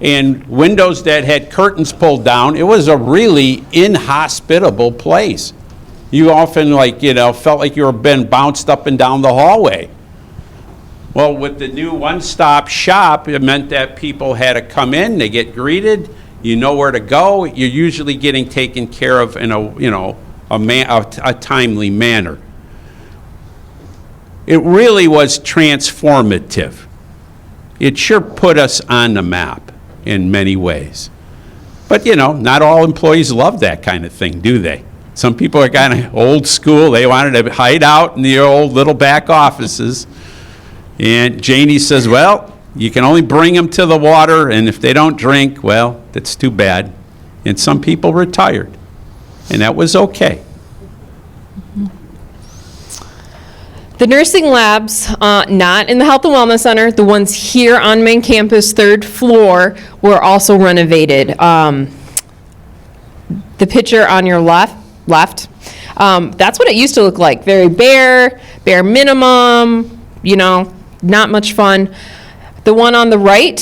Speaker 1: and windows that had curtains pulled down. It was a really inhospitable place. You often, felt like you were being bounced up and down the hallway. Well, with the new one-stop shop, it meant that people had to come in, they get greeted, you know where to go, you're usually getting taken care of in a timely manner. It really was transformative. It sure put us on the map in many ways. But, not all employees love that kind of thing, do they? Some people are kind of old school. They wanted to hide out in the old little back offices. And Janie says, well, you can only bring them to the water, and if they don't drink, well, that's too bad. And some people retired, and that was okay.
Speaker 2: The nursing labs, not in the Health and Wellness Center, the ones here on main campus, 3rd floor, were also renovated. The picture on your left, that's what it used to look like. Very bare minimum, not much fun. The one on the right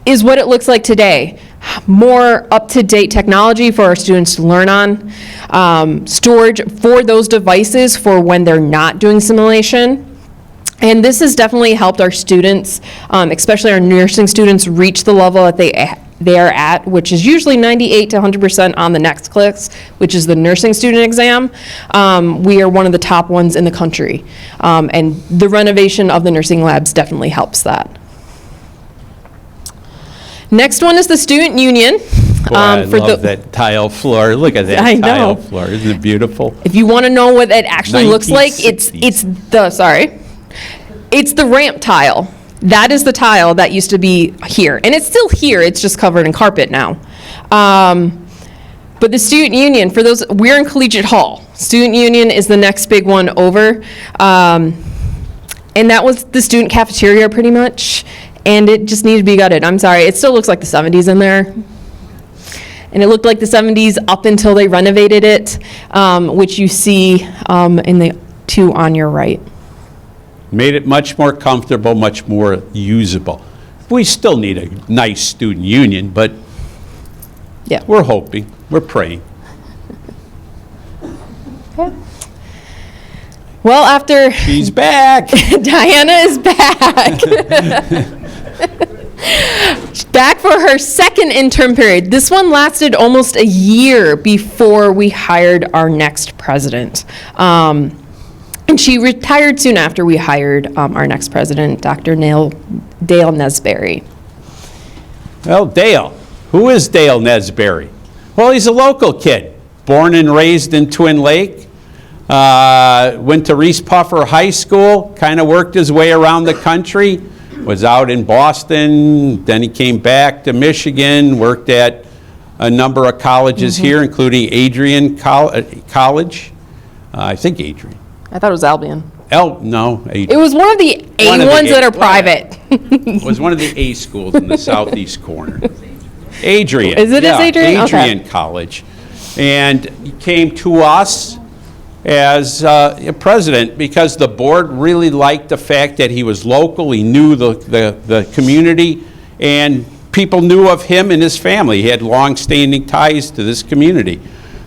Speaker 2: is what it looks like today. More up-to-date technology for our students to learn on. Storage for those devices for when they're not doing simulation. And this has definitely helped our students, especially our nursing students, reach the level that they they are at, which is usually 98 to 100% on the next clicks, which is the nursing student exam. We are one of the top ones in the country. And the renovation of the nursing labs definitely helps that. Next one is the student union.
Speaker 1: Boy, I love that tile floor. Look at that
Speaker 2: I know.
Speaker 1: tile floor. Isn't it beautiful?
Speaker 2: If you want to know what it actually looks like, it's
Speaker 1: 1960s.
Speaker 2: it's the ramp tile. That is the tile that used to be here, and it's still here. It's just covered in carpet now. But the student union, for those, we're in Collegiate Hall. Student union is the next big one over, and that was the student cafeteria pretty much. And it just needed to be gutted. I'm sorry, it still looks like the 70s in there. And it looked like the 70s up until they renovated it, which you see in the two on your right.
Speaker 1: Made it much more comfortable, much more usable. We still need a nice student union, but
Speaker 2: Yeah.
Speaker 1: we're hoping, we're praying.
Speaker 2: Okay. Well, after
Speaker 1: She's back.
Speaker 2: Diana is back. Back for her second interim period. This one lasted almost a year before we hired our next president. And she retired soon after we hired our next president, Dr. Dale Nesberry.
Speaker 1: Well, Dale. Who is Dale Nesberry? Well, he's a local kid, born and raised in Twin Lake. Went to Reese Puffer High School, kind of worked his way around the country, was out in Boston, then he came back to Michigan, worked at a number of colleges here, including Adrian College. I think Adrian.
Speaker 2: I thought it was Albion.
Speaker 1: No, Adrian.
Speaker 2: It was one of the
Speaker 1: One of the
Speaker 2: ones that
Speaker 1: A-
Speaker 2: are private.
Speaker 1: It was one of the A schools in the southeast corner. Adrian.
Speaker 2: Is it
Speaker 1: yeah,
Speaker 2: Adrian? Okay.
Speaker 1: Adrian College. And he came to us as a president because the board really liked the fact that he was local, he knew the community, and people knew of him and his family. He had long-standing ties to this community.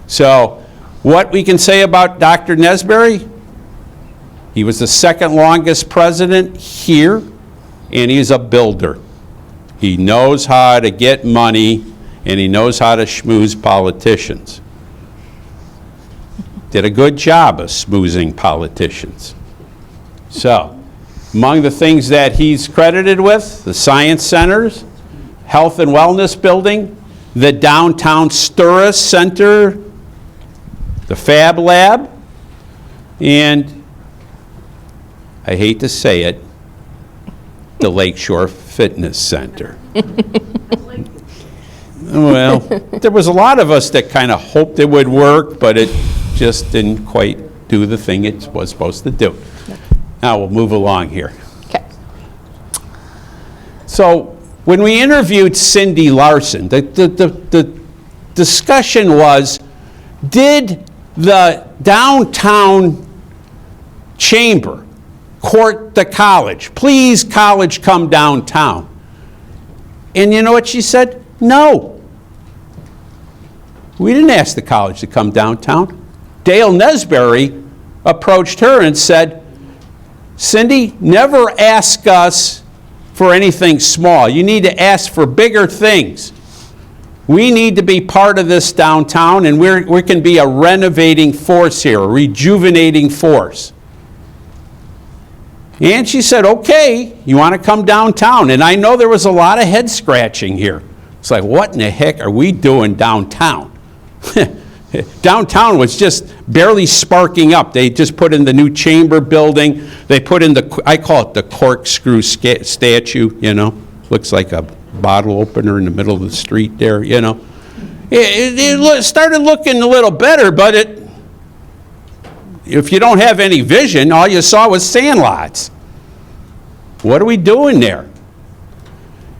Speaker 1: So what we can say about Dr. Nesberry, he was the second longest president here, and he's a builder. He knows how to get money, and he knows how to schmooze politicians. Did a good job of schmoozing politicians. So, among the things that he's credited with, the science centers, health and wellness building, the downtown Sturris Center, the Fab Lab, and I hate to say it, the Lakeshore Fitness Center. Well, there was a lot of us that kind of hoped it would work, but it just didn't quite do the thing it was supposed to do. Now we'll move along here.
Speaker 2: Okay.
Speaker 1: So when we interviewed Cindy Larson, the discussion was, did the downtown chamber court the college? Please, college, come downtown. And you know what she said? No. We didn't ask the college to come downtown. Dale Nesberry approached her and said, Cindy, never ask us for anything small. You need to ask for bigger things. We need to be part of this downtown, and we can be a renovating force here, a rejuvenating force. And she said, okay, you want to come downtown? And I know there was a lot of head scratching here. It's like, what in the heck are we doing downtown? Downtown was just barely sparking up. They just put in the new chamber building. They put in I call it the corkscrew statue, you know. Looks like a bottle opener in the middle of the street there, you know. It started looking a little better, but if you don't have any vision, all you saw was sandlots. What are we doing there?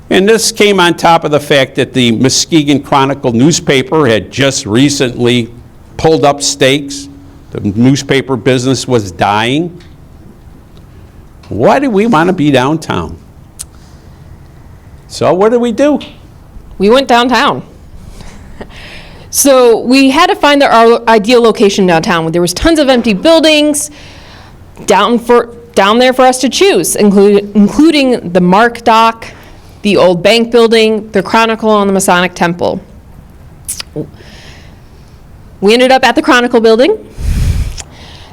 Speaker 1: And this came on top of the fact that the Muskegon Chronicle newspaper had just recently pulled up stakes. The newspaper business was dying. Why do we want to be downtown? So what did we do?
Speaker 2: We went downtown. So we had to find our ideal location downtown. There was tons of empty buildings down there for us to choose, including the Mark Dock, the old bank building, the Chronicle, and the Masonic Temple. We ended up at the Chronicle building,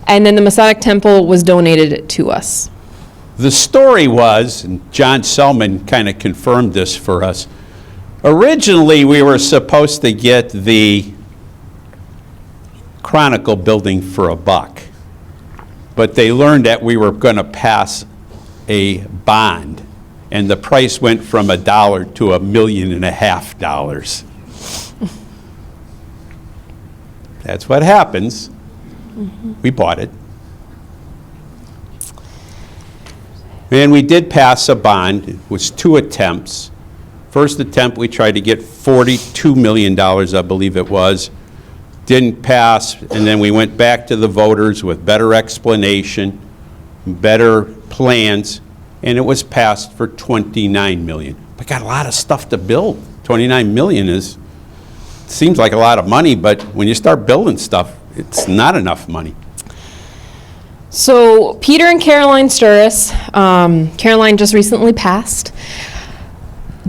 Speaker 2: and then the Masonic Temple was donated to us.
Speaker 1: The story was, and John Selman kind of confirmed this for us, originally we were supposed to get the Chronicle building for $1, but they learned that we were going to pass a bond, and the price went from $1 to $1.5 million. That's what happens. We bought it. And we did pass a bond. It was 2 attempts. First attempt, we tried to get $42 million, I believe it was. Didn't pass, and then we went back to the voters with better explanation, better plans, and it was passed for $29 million. We got a lot of stuff to build. $29 million seems like a lot of money, but when you start building stuff, it's not enough money.
Speaker 2: So Peter and Caroline Sturris, Caroline just recently passed,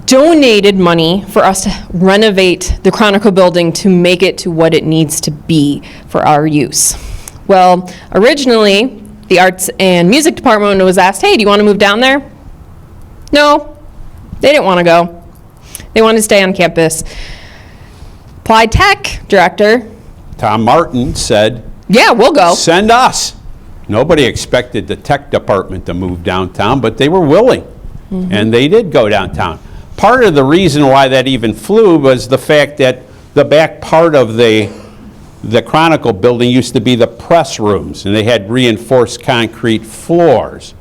Speaker 2: donated money for us to renovate the Chronicle building to make it to what it needs to be for our use. Well, originally, the arts and music department was asked, hey, do you want to move down there? No, they didn't want to go. They wanted to stay on campus. Applied Tech director,
Speaker 1: Tom Martin said,
Speaker 2: yeah, we'll go.
Speaker 1: send us. Nobody expected the tech department to move downtown, but they were willing, and they did go downtown. Part of the reason why that even flew was the fact that the back part of the Chronicle building used to be the press rooms, and they had reinforced concrete floors.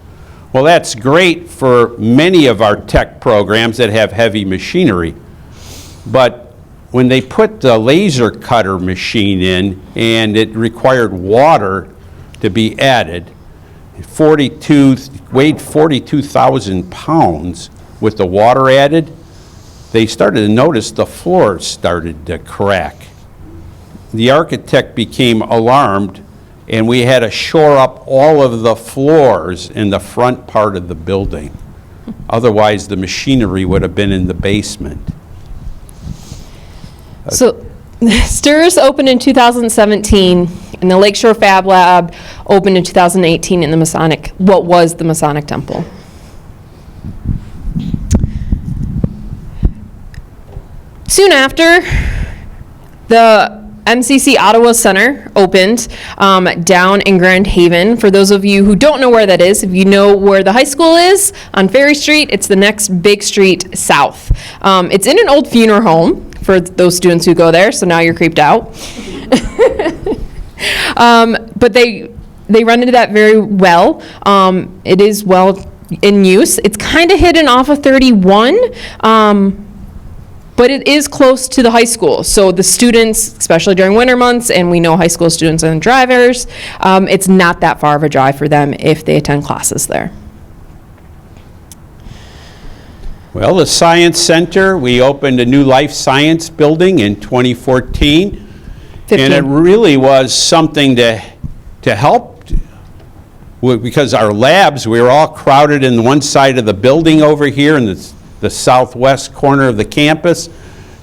Speaker 1: Well, that's great for many of our tech programs that have heavy machinery, but when they put the laser cutter machine in and it required water to be added, weighed 42,000 pounds. With the water added, they started to notice the floors started to crack. The architect became alarmed, and we had to shore up all of the floors in the front part of the building. Otherwise, the machinery would have been in the basement.
Speaker 2: So Sturris opened in 2017, and the Lakeshore Fab Lab opened in 2018 in what was the Masonic Temple. Soon after, the MCC Ottawa Center opened down in Grand Haven. For those of you who don't know where that is, if you know where the high school is on Ferry Street, it's the next big street south. It's in an old funeral home for those students who go there, so now you're creeped out. But they rented that very well. It is well in use. It's kind of hidden off of 31. But it is close to the high school, so the students, especially during winter months, and we know high school students and drivers, it's not that far of a drive for them if they attend classes there.
Speaker 1: Well, the Science Center, we opened a new life science building in 2014.
Speaker 2: 15.
Speaker 1: And it really was something to help, because our labs, we were all crowded in one side of the building over here in the southwest corner of the campus.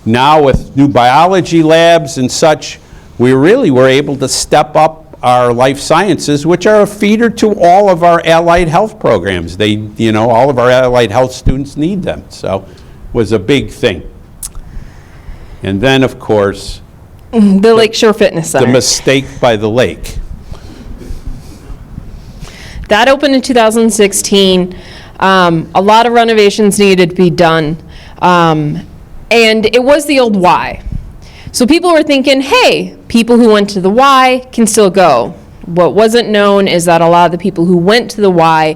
Speaker 1: Now with new biology labs and such, we really were able to step up our life sciences, which are a feeder to all of our allied health programs. All of our allied health students need them, so it was a big thing. And then, of course,
Speaker 2: The Lakeshore Fitness Center.
Speaker 1: the mistake by the lake.
Speaker 2: That opened in 2016. A lot of renovations needed to be done. And it was the old Y. So people were thinking, hey, people who went to the Y can still go. What wasn't known is that a lot of the people who went to the Y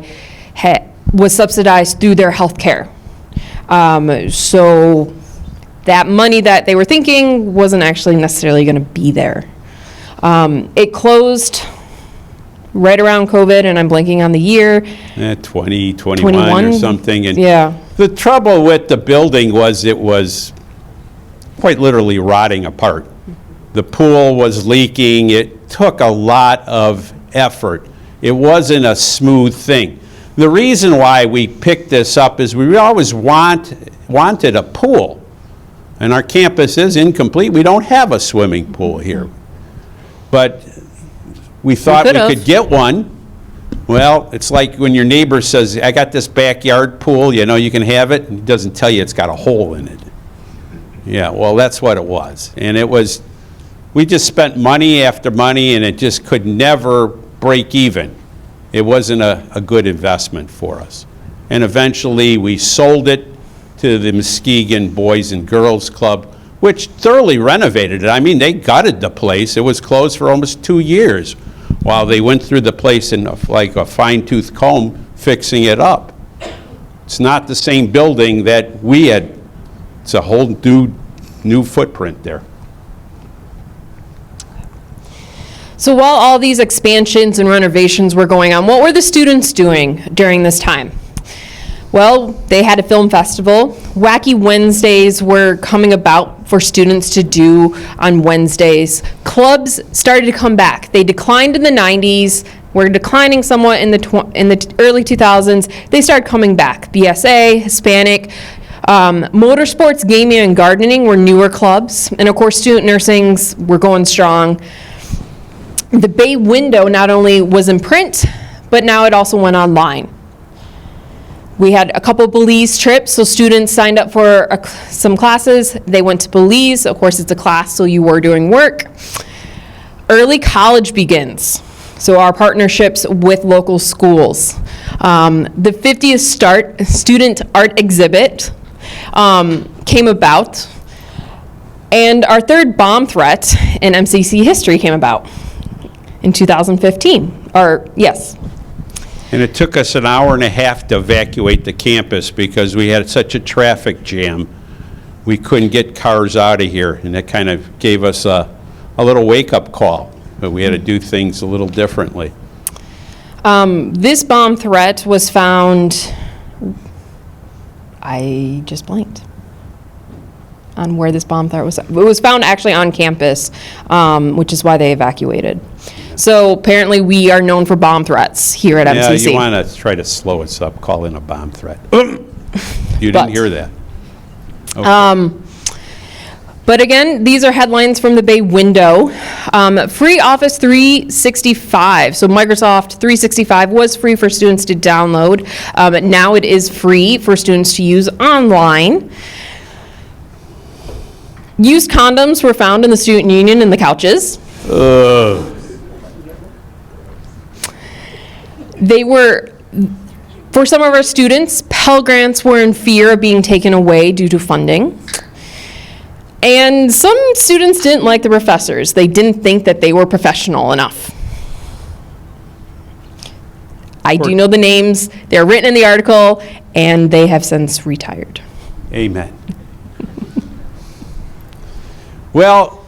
Speaker 2: was subsidized through their health care. So that money that they were thinking wasn't actually necessarily going to be there. It closed right around COVID, and I'm blanking on the year.
Speaker 1: 2021 or something. And
Speaker 2: yeah.
Speaker 1: the trouble with the building was it was quite literally rotting apart. The pool was leaking. It took a lot of effort. It wasn't a smooth thing. The reason why we picked this up is we always wanted a pool. And our campus is incomplete. We don't have a swimming pool here. But we thought we
Speaker 2: could've.
Speaker 1: could get one. Well, it's like when your neighbor says, I got this backyard pool, you know, you can have it. And he doesn't tell you it's got a hole in it. Yeah, well, that's what it was. And it was, we just spent money after money, and it just could never break even. It wasn't a good investment for us. And eventually, we sold it to the Muskegon Boys and Girls Club, which thoroughly renovated it. I mean, they gutted the place. It was closed for almost 2 years while they went through the place in like a fine-tooth comb fixing it up. It's not the same building that we had. It's a whole new footprint there.
Speaker 2: So while all these expansions and renovations were going on, what were the students doing during this time? Well, they had a film festival. Wacky Wednesdays were coming about for students to do on Wednesdays. Clubs started to come back. They declined in the 90s, were declining somewhat in the early 2000s. They started coming back. BSA, Hispanic, motorsports, gaming, and gardening were newer clubs. And of course, student nursings were going strong. The Bay Window not only was in print, but now it also went online. We had a couple Belize trips, so students signed up for some classes. They went to Belize. Of course, it's a class, so you were doing work. Early college begins, so our partnerships with local schools. The 50th Student Art Exhibit came about, and our third bomb threat in MCC history came about in 2015, yes.
Speaker 1: And it took us an hour and a half to evacuate the campus because we had such a traffic jam. We couldn't get cars out of here, and it kind of gave us a little wake-up call, but we had to do things a little differently.
Speaker 2: This bomb threat was found, I just blanked on where this bomb threat was. It was found actually on campus, which is why they evacuated. So apparently we are known for bomb threats here at MCC.
Speaker 1: Yeah, you want to try to slow us up, call in a bomb threat. You didn't hear that. Okay.
Speaker 2: But again, these are headlines from the Bay Window. Free Office 365. So Microsoft 365 was free for students to download. Now it is free for students to use online. Used condoms were found in the student union in the couches. They were, for some of our students, Pell Grants were in fear of being taken away due to funding. And some students didn't like the professors. They didn't think that they were professional enough. I do know the names. They're written in the article, and they have since retired.
Speaker 1: Amen. Well,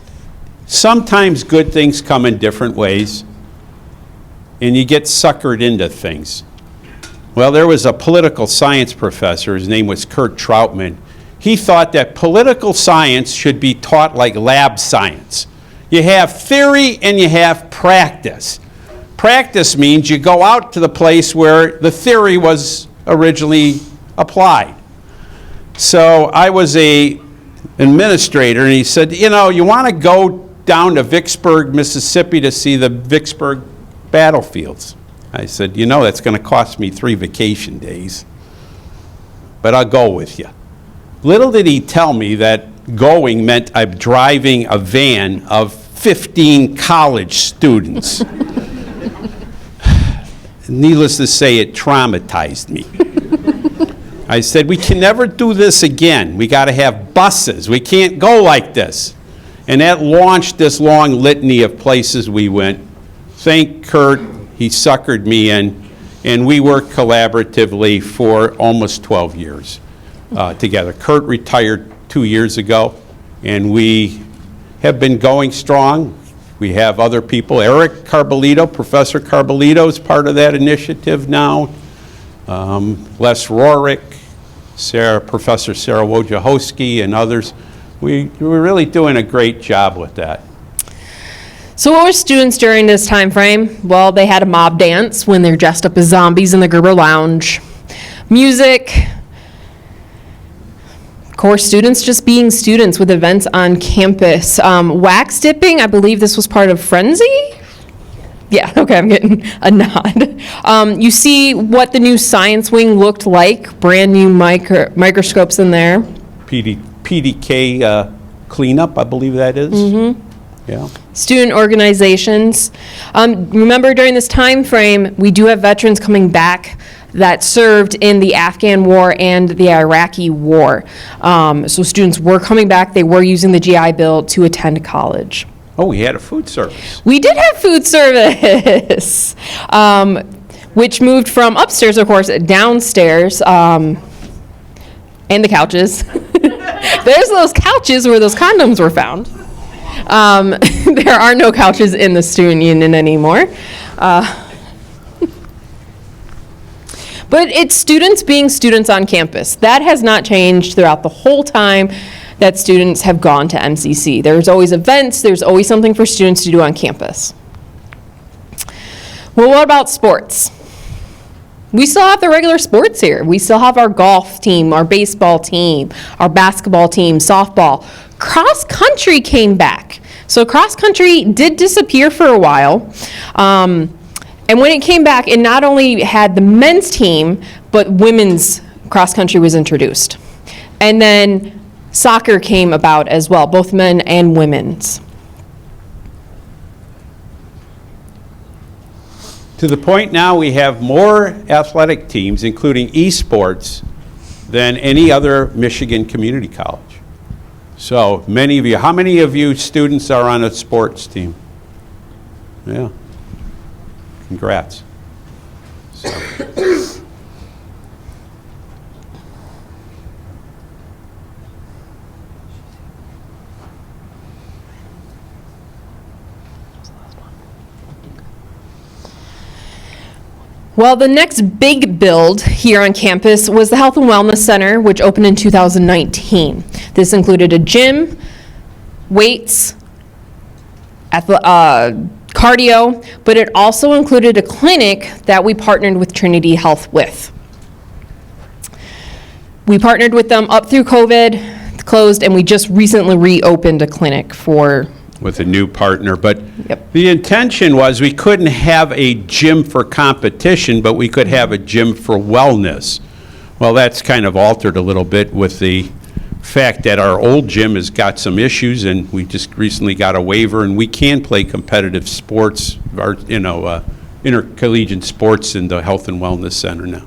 Speaker 1: sometimes good things come in different ways, and you get suckered into things. Well, there was a political science professor, his name was Kurt Troutman. He thought that political science should be taught like lab science. You have theory and you have practice. Practice means you go out to the place where the theory was originally applied. So I was an administrator, and he said, you know, you want to go down to Vicksburg, Mississippi to see the Vicksburg battlefields. I said, you know, that's going to cost me 3 vacation days, but I'll go with you. Little did he tell me that going meant I'm driving a van of 15 college students. Needless to say, it traumatized me. I said, we can never do this again. We got to have buses. We can't go like this. And that launched this long litany of places we went. Thank Kurt, he suckered me in, and we worked collaboratively for almost 12 years together. Kurt retired 2 years ago, and we have been going strong. We have other people. Eric Carbolito, Professor Carbolito is part of that initiative now. Les Rorick, Professor Sarah Wojciechowski, and others. We're really doing a great job with that.
Speaker 2: So what were students during this time frame? Well, they had a mob dance when they're dressed up as zombies in the Gerber Lounge. Music. Of course, students just being students with events on campus. Wax dipping, I believe this was part of Frenzy? Yeah, okay, I'm getting a nod. You see what the new science wing looked like, brand new microscopes in there.
Speaker 1: PDK cleanup, I believe that is. Mm-hmm. Yeah.
Speaker 2: Student organizations. Remember, during this time frame, we do have veterans coming back that served in the Afghan war and the Iraqi war. So students were coming back, they were using the GI Bill to attend college.
Speaker 1: Oh, we had a food service.
Speaker 2: We did have food service, which moved from upstairs, of course, downstairs, and the couches. There's those couches where those condoms were found. There are no couches in the student union anymore. But it's students being students on campus. That has not changed throughout the whole time that students have gone to MCC. There's always events, there's always something for students to do on campus. Well, what about sports? We still have the regular sports here. We still have our golf team, our baseball team, our basketball team, softball. Cross country came back. So cross country did disappear for a while. And when it came back, it not only had the men's team, but women's cross country was introduced. And then soccer came about as well, both men and women's.
Speaker 1: To the point now we have more athletic teams, including esports, than any other Michigan community college. So many of you, how many of you students are on a sports team? Yeah. Congrats. So.
Speaker 2: Well, the next big build here on campus was the Health and Wellness Center, which opened in 2019. This included a gym, weights, cardio, but it also included a clinic that we partnered with Trinity Health with. We partnered with them up through COVID, closed, and we just recently reopened a clinic for
Speaker 1: with a new partner, but
Speaker 2: Yep.
Speaker 1: the intention was we couldn't have a gym for competition, but we could have a gym for wellness. Well, that's kind of altered a little bit with the fact that our old gym has got some issues, and we just recently got a waiver, and we can play competitive sports, intercollegiate sports in the Health and Wellness Center now.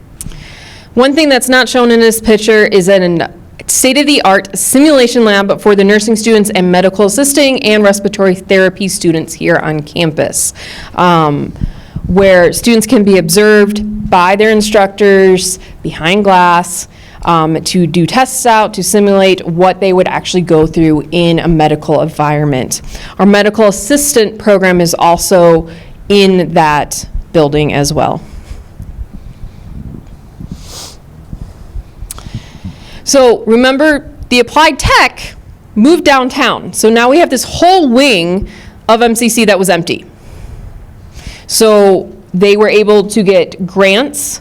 Speaker 2: One thing that's not shown in this picture is an state-of-the-art simulation lab for the nursing students and medical assisting and respiratory therapy students here on campus, where students can be observed by their instructors behind glass to do tests out, to simulate what they would actually go through in a medical environment. Our medical assistant program is also in that building as well. So remember, the applied tech moved downtown. So now we have this whole wing of MCC that was empty. So they were able to get grants,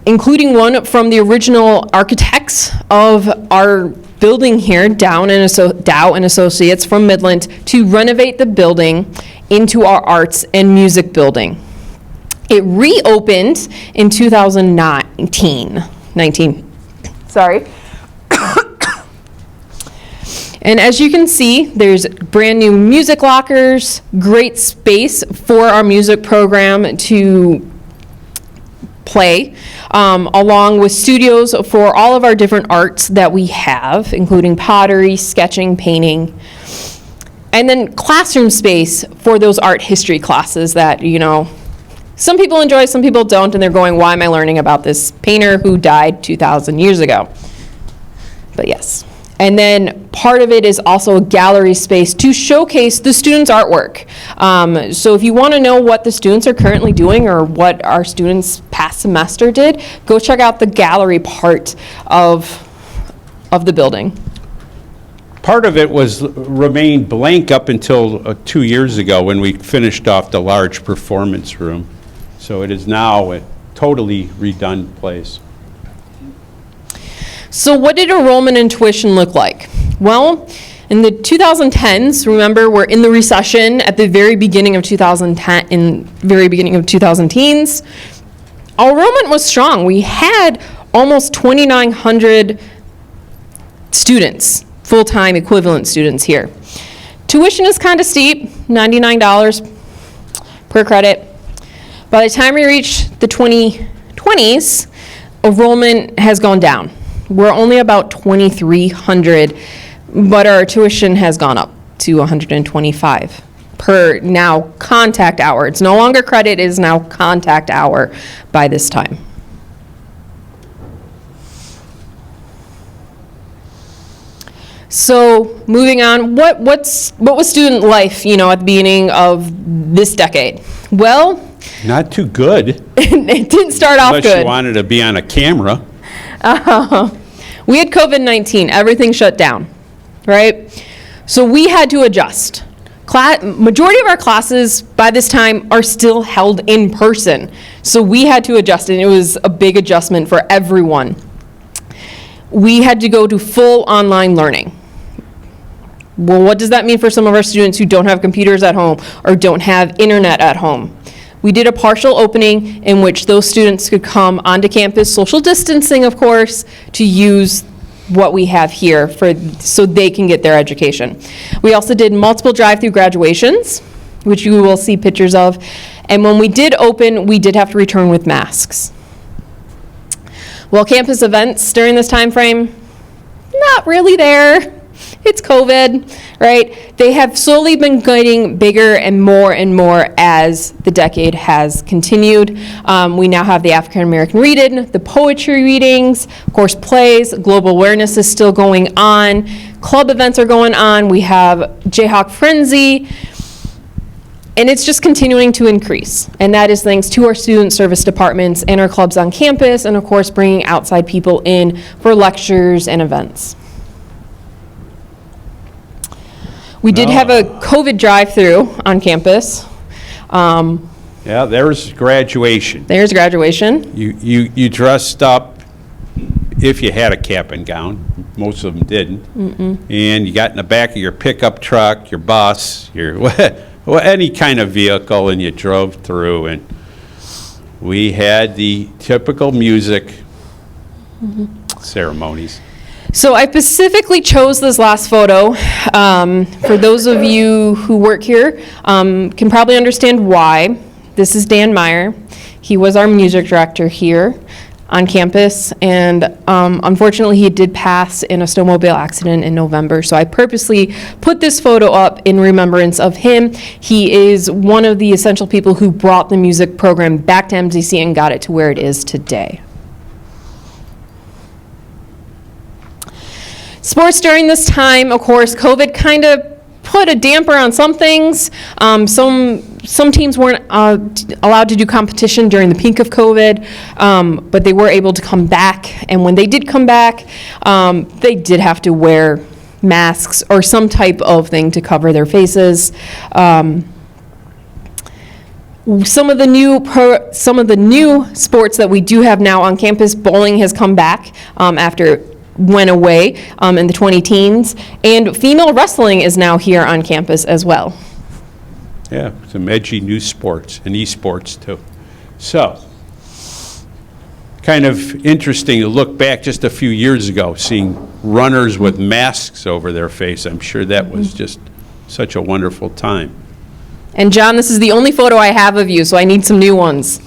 Speaker 2: including one from the original architects of our building here, Dow and Associates from Midland, to renovate the building into our arts and music building. It reopened in 2019. Sorry. And as you can see, there's brand new music lockers, great space for our music program to play, along with studios for all of our different arts that we have, including pottery, sketching, painting, and then classroom space for those art history classes that, some people enjoy, some people don't, and they're going, why am I learning about this painter who died 2,000 years ago? But yes. And then part of it is also a gallery space to showcase the students' artwork. So if you want to know what the students are currently doing or what our students past semester did, go check out the gallery part of the building.
Speaker 1: Part of it remained blank up until 2 years ago when we finished off the large performance room. So it is now a totally redone place.
Speaker 2: So what did enrollment and tuition look like? Well, in the 2010s, remember, we're in the recession at the very beginning of 2010, in very beginning of 2010s. Our enrollment was strong. We had almost 2,900 students, full-time equivalent students here. Tuition is kind of steep, $99 per credit. By the time we reach the 2020s, enrollment has gone down. We're only about 2,300, but our tuition has gone up to $125 per now contact hour. It's no longer credit, it is now contact hour by this time. So moving on, what was student life, at the beginning of this decade? Well,
Speaker 1: Not too good,
Speaker 2: it didn't start off
Speaker 1: unless you
Speaker 2: good.
Speaker 1: wanted to be on a camera.
Speaker 2: We had COVID-19, everything shut down, right? So we had to adjust. Majority of our classes by this time are still held in person. So we had to adjust, and it was a big adjustment for everyone. We had to go to full online learning. Well, what does that mean for some of our students who don't have computers at home or don't have internet at home? We did a partial opening in which those students could come onto campus, social distancing, of course, to use what we have here so they can get their education. We also did multiple drive-through graduations, which you will see pictures of. And when we did open, we did have to return with masks. Well, campus events during this time frame, not really there. It's COVID, right? They have slowly been getting bigger and more as the decade has continued. We now have the African American Read-In, the poetry readings, of course plays, global awareness is still going on, club events are going on, we have Jayhawk Frenzy, and it's just continuing to increase. And that is thanks to our student service departments and our clubs on campus, and of course bringing outside people in for lectures and events. We did have a COVID drive-through on campus.
Speaker 1: Yeah, there's graduation.
Speaker 2: There's graduation.
Speaker 1: You dressed up, if you had a cap and gown, most of them didn't. And you got in the back of your pickup truck, your bus, any kind of vehicle, and you drove through. And we had the typical music ceremonies.
Speaker 2: So I specifically chose this last photo. For those of you who work here, can probably understand why. This is Dan Meyer. He was our music director here on campus, and unfortunately he did pass in a snowmobile accident in November. So I purposely put this photo up in remembrance of him. He is one of the essential people who brought the music program back to MCC and got it to where it is today. Sports during this time, of course, COVID kind of put a damper on some things. Some teams weren't allowed to do competition during the peak of COVID, but they were able to come back. And when they did come back, they did have to wear masks or some type of thing to cover their faces. Some of the new sports that we do have now on campus, bowling has come back after went away in the 2010s, and female wrestling is now here on campus as well.
Speaker 1: Yeah, some edgy new sports and esports too. So, kind of interesting to look back just a few years ago, seeing runners with masks over their face. I'm sure that was just such a wonderful time.
Speaker 2: And John, this is the only photo I have of you, so I need some new ones.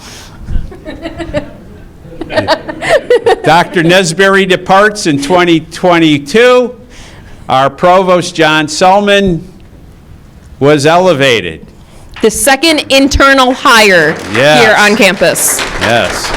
Speaker 1: Dr. Nesberry departs in 2022. Our provost, John Sulman, was elevated.
Speaker 2: The second internal hire
Speaker 1: Yes.
Speaker 2: here on campus.
Speaker 1: Yes.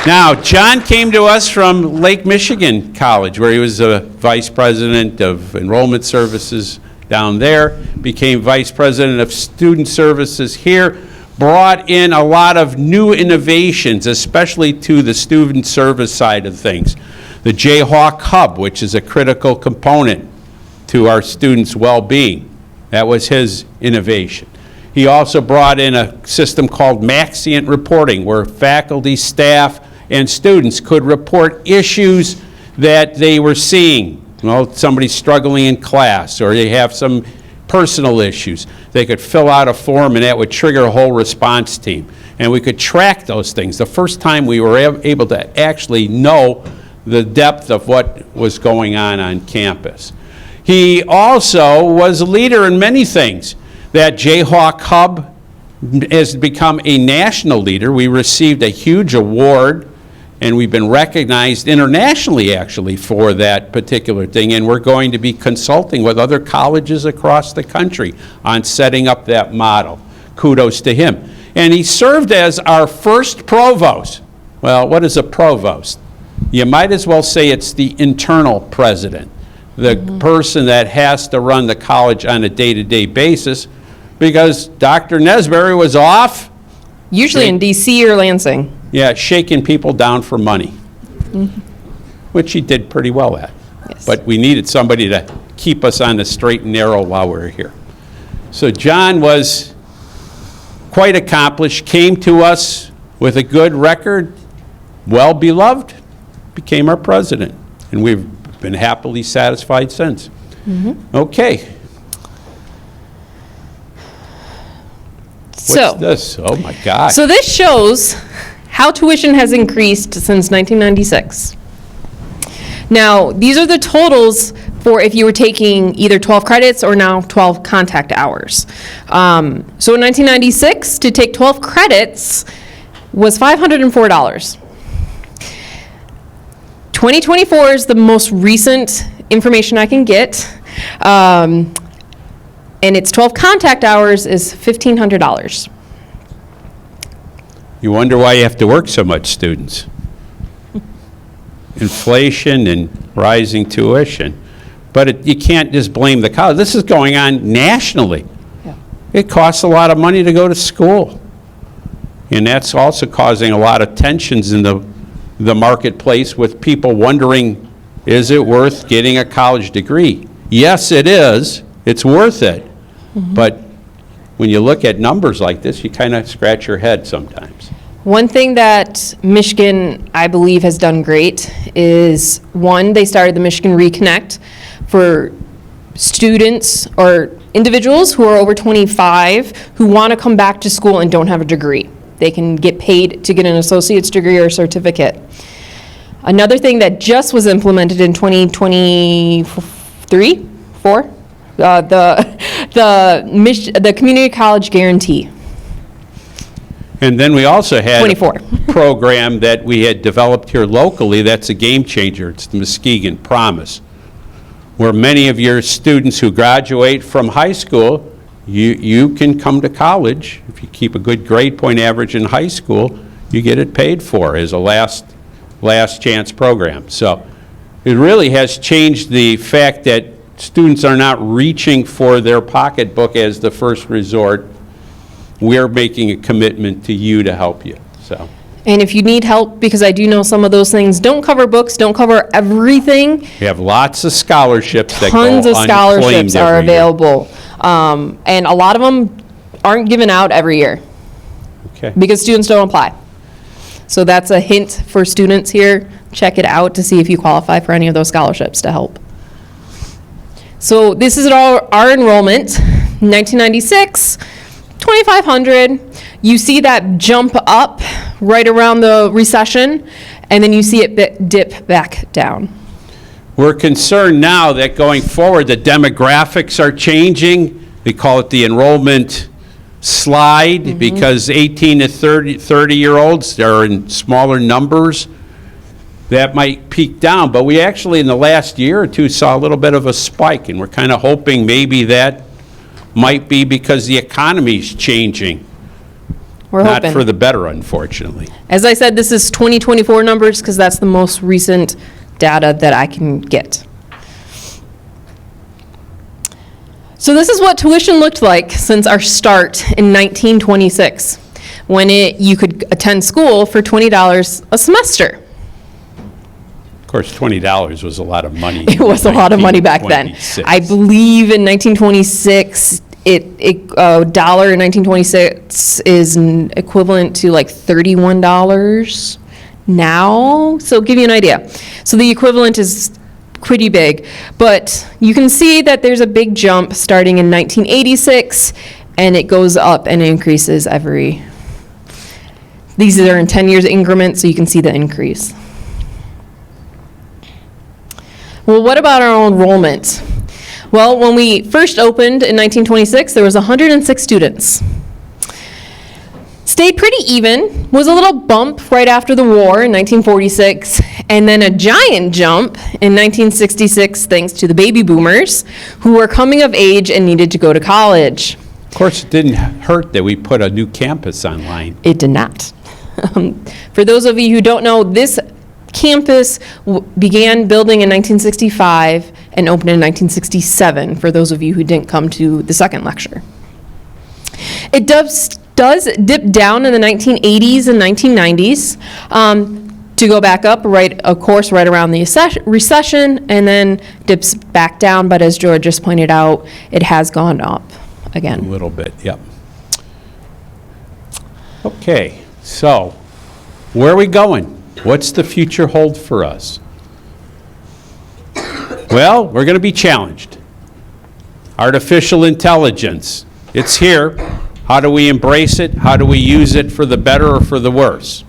Speaker 1: Now, John came to us from Lake Michigan College, where he was a vice president of enrollment services down there, became vice president of student services here, brought in a lot of new innovations, especially to the student service side of things. The Jayhawk Hub, which is a critical component to our students' well-being. That was his innovation. He also brought in a system called Maxient Reporting, where faculty, staff, and students could report issues that they were seeing. Well, somebody's struggling in class, or they have some personal issues. They could fill out a form, and that would trigger a whole response team. And we could track those things. The first time we were able to actually know the depth of what was going on campus. He also was a leader in many things. That Jayhawk Hub has become a national leader. We received a huge award, and we've been recognized internationally, actually, for that particular thing, and we're going to be consulting with other colleges across the country on setting up that model. Kudos to him. And he served as our first provost. Well, what is a provost? You might as well say it's the internal president, the person that has to run the college on a day-to-day basis, because Dr. Nesberry was off.
Speaker 2: Usually in DC or Lansing.
Speaker 1: Yeah, shaking people down for money, which he did pretty well at.
Speaker 2: Yes.
Speaker 1: But we needed somebody to keep us on the straight and narrow while we were here. So John was quite accomplished, came to us with a good record, well beloved, became our president, and we've been happily satisfied since. Okay. What's this? Oh my God.
Speaker 2: So this shows how tuition has increased since 1996. Now, these are the totals for if you were taking either 12 credits or now 12 contact hours. So in 1996, to take 12 credits was $504. 2024 is the most recent information I can get. And its 12 contact hours is $1,500.
Speaker 1: You wonder why you have to work so much, students. Inflation and rising tuition. But you can't just blame the college. This is going on nationally.
Speaker 2: Yeah.
Speaker 1: It costs a lot of money to go to school. And that's also causing a lot of tensions in the marketplace with people wondering, is it worth getting a college degree? Yes, it is. It's worth it. But when you look at numbers like this, you kind of scratch your head sometimes.
Speaker 2: One thing that Michigan, I believe, has done great is, one, they started the Michigan Reconnect for students or individuals who are over 25 who want to come back to school and don't have a degree. They can get paid to get an associate's degree or a certificate. Another thing that just was implemented in 2023, 4, the community college guarantee.
Speaker 1: And then we also had
Speaker 2: 24.
Speaker 1: a program that we had developed here locally that's a game changer. It's the Muskegon Promise, where many of your students who graduate from high school, you can come to college. If you keep a good grade point average in high school, you get it paid for as a last chance program. So it really has changed the fact that students are not reaching for their pocketbook as the first resort. We're making a commitment to you to help you. So.
Speaker 2: And if you need help, because I do know some of those things don't cover books, don't cover everything.
Speaker 1: We have lots of scholarships that go
Speaker 2: Tons of
Speaker 1: unclaimed
Speaker 2: scholarships are
Speaker 1: every year.
Speaker 2: available. And a lot of them aren't given out every year
Speaker 1: Okay.
Speaker 2: because students don't apply. So that's a hint for students here. Check it out to see if you qualify for any of those scholarships to help. So this is our enrollment. 1996, 2,500. You see that jump up right around the recession, and then you see it dip back down.
Speaker 1: We're concerned now that going forward, the demographics are changing. We call it the enrollment slide because 18 to 30-year-olds, they're in smaller numbers. That might peak down, but we actually in the last year or two saw a little bit of a spike, and we're kind of hoping maybe that might be because the economy's changing.
Speaker 2: We're
Speaker 1: Not
Speaker 2: hoping.
Speaker 1: for the better, unfortunately.
Speaker 2: As I said, this is 2024 numbers because that's the most recent data that I can get. So this is what tuition looked like since our start in 1926, when you could attend school for $20 a semester.
Speaker 1: course, $20 was a lot of money.
Speaker 2: It was a lot of money back then.
Speaker 1: 1926.
Speaker 2: I believe in 1926, a dollar in 1926 is equivalent to like $31 now. So give you an idea. So the equivalent is pretty big. But you can see that there's a big jump starting in 1986, and it goes up and increases every. These are in 10 years increments, so you can see the increase. Well, what about our enrollment? Well, when we first opened in 1926, there was 106 students. Stayed pretty even, was a little bump right after the war in 1946, and then a giant jump in 1966 thanks to the baby boomers who were coming of age and needed to go to college.
Speaker 1: Of course, it didn't hurt that we put a new campus online.
Speaker 2: It did not. For those of you who don't know, this campus began building in 1965 and opened in 1967, for those of you who didn't come to the second lecture. It does dip down in the 1980s and 1990s to go back up, of course, right around the recession, and then dips back down, but as George just pointed out, it has gone up
Speaker 1: A
Speaker 2: again.
Speaker 1: little bit, yep. Okay, so where are we going? What's the future hold for us? Well, we're going to be challenged. Artificial intelligence, it's here. How do we embrace it? How do we use it for the better or for the worse?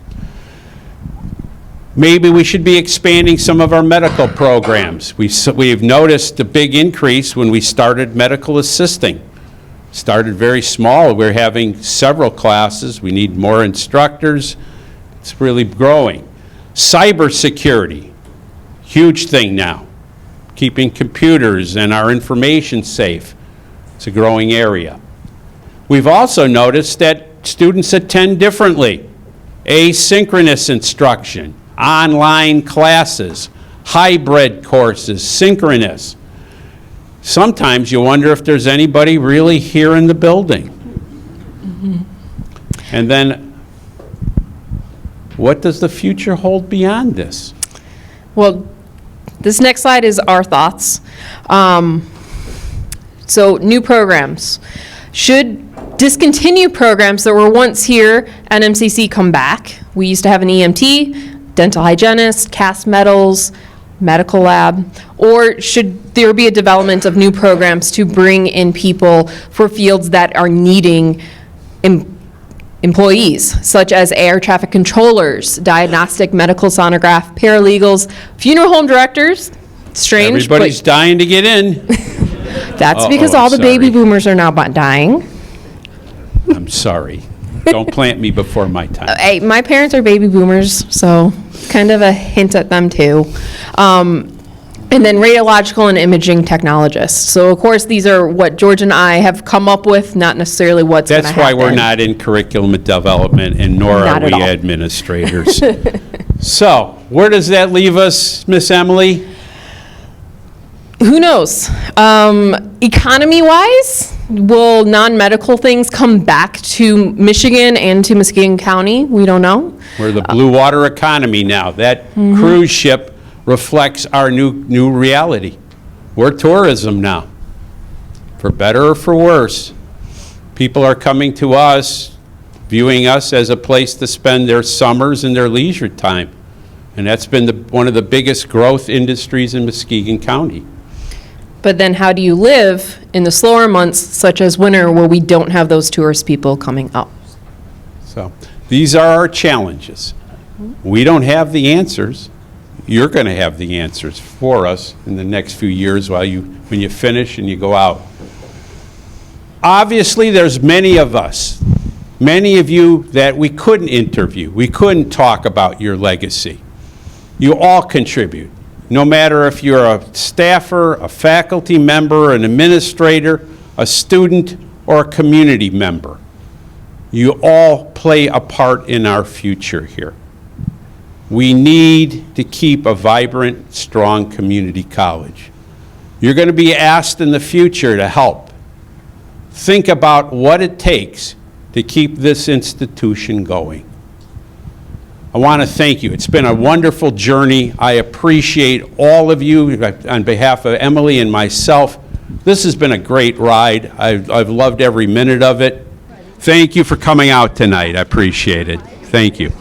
Speaker 1: Maybe we should be expanding some of our medical programs. We've noticed a big increase when we started medical assisting. Started very small. We're having several classes. We need more instructors. It's really growing. Cybersecurity, huge thing now. Keeping computers and our information safe. It's a growing area. We've also noticed that students attend differently. Asynchronous instruction, online classes, hybrid courses, synchronous. Sometimes you wonder if there's anybody really here in the building. And then, what does the future hold beyond this?
Speaker 2: Well, this next slide is our thoughts. So new programs. Should discontinued programs that were once here at MCC come back? We used to have an EMT, dental hygienist, cast metals, medical lab, or should there be a development of new programs to bring in people for fields that are needing employees, such as air traffic controllers, diagnostic medical sonograph, paralegals, funeral home directors? Strange,
Speaker 1: Everybody's
Speaker 2: but
Speaker 1: dying to get in.
Speaker 2: that's because all the baby boomers are now dying.
Speaker 1: I'm sorry. Don't plant me before my time.
Speaker 2: Hey, my parents are baby boomers, so kind of a hint at them too. And then radiological and imaging technologists. So of course, these are what George and I have come up with, not necessarily what's going to
Speaker 1: That's
Speaker 2: happen.
Speaker 1: why we're not in curriculum development, and nor
Speaker 2: Not
Speaker 1: are
Speaker 2: at
Speaker 1: we
Speaker 2: all.
Speaker 1: administrators. So, where does that leave us, Miss Emily?
Speaker 2: Who knows? Economy-wise, will non-medical things come back to Michigan and to Muskegon County? We don't know.
Speaker 1: We're the blue water economy now. That cruise ship reflects our new reality. We're tourism now, for better or for worse. People are coming to us, viewing us as a place to spend their summers and their leisure time. And that's been one of the biggest growth industries in Muskegon County.
Speaker 2: But then how do you live in the slower months, such as winter, where we don't have those tourist people coming up?
Speaker 1: So these are our challenges. We don't have the answers. You're going to have the answers for us in the next few years when you finish and you go out. Obviously, there's many of us, many of you that we couldn't interview. We couldn't talk about your legacy. You all contribute. No matter if you're a staffer, a faculty member, an administrator, a student, or a community member. You all play a part in our future here. We need to keep a vibrant, strong community college. You're going to be asked in the future to help. Think about what it takes to keep this institution going. I want to thank you. It's been a wonderful journey. I appreciate all of you on behalf of Emily and myself. This has been a great ride. I've loved every minute of it. Thank you for coming out tonight. I appreciate it. Thank you.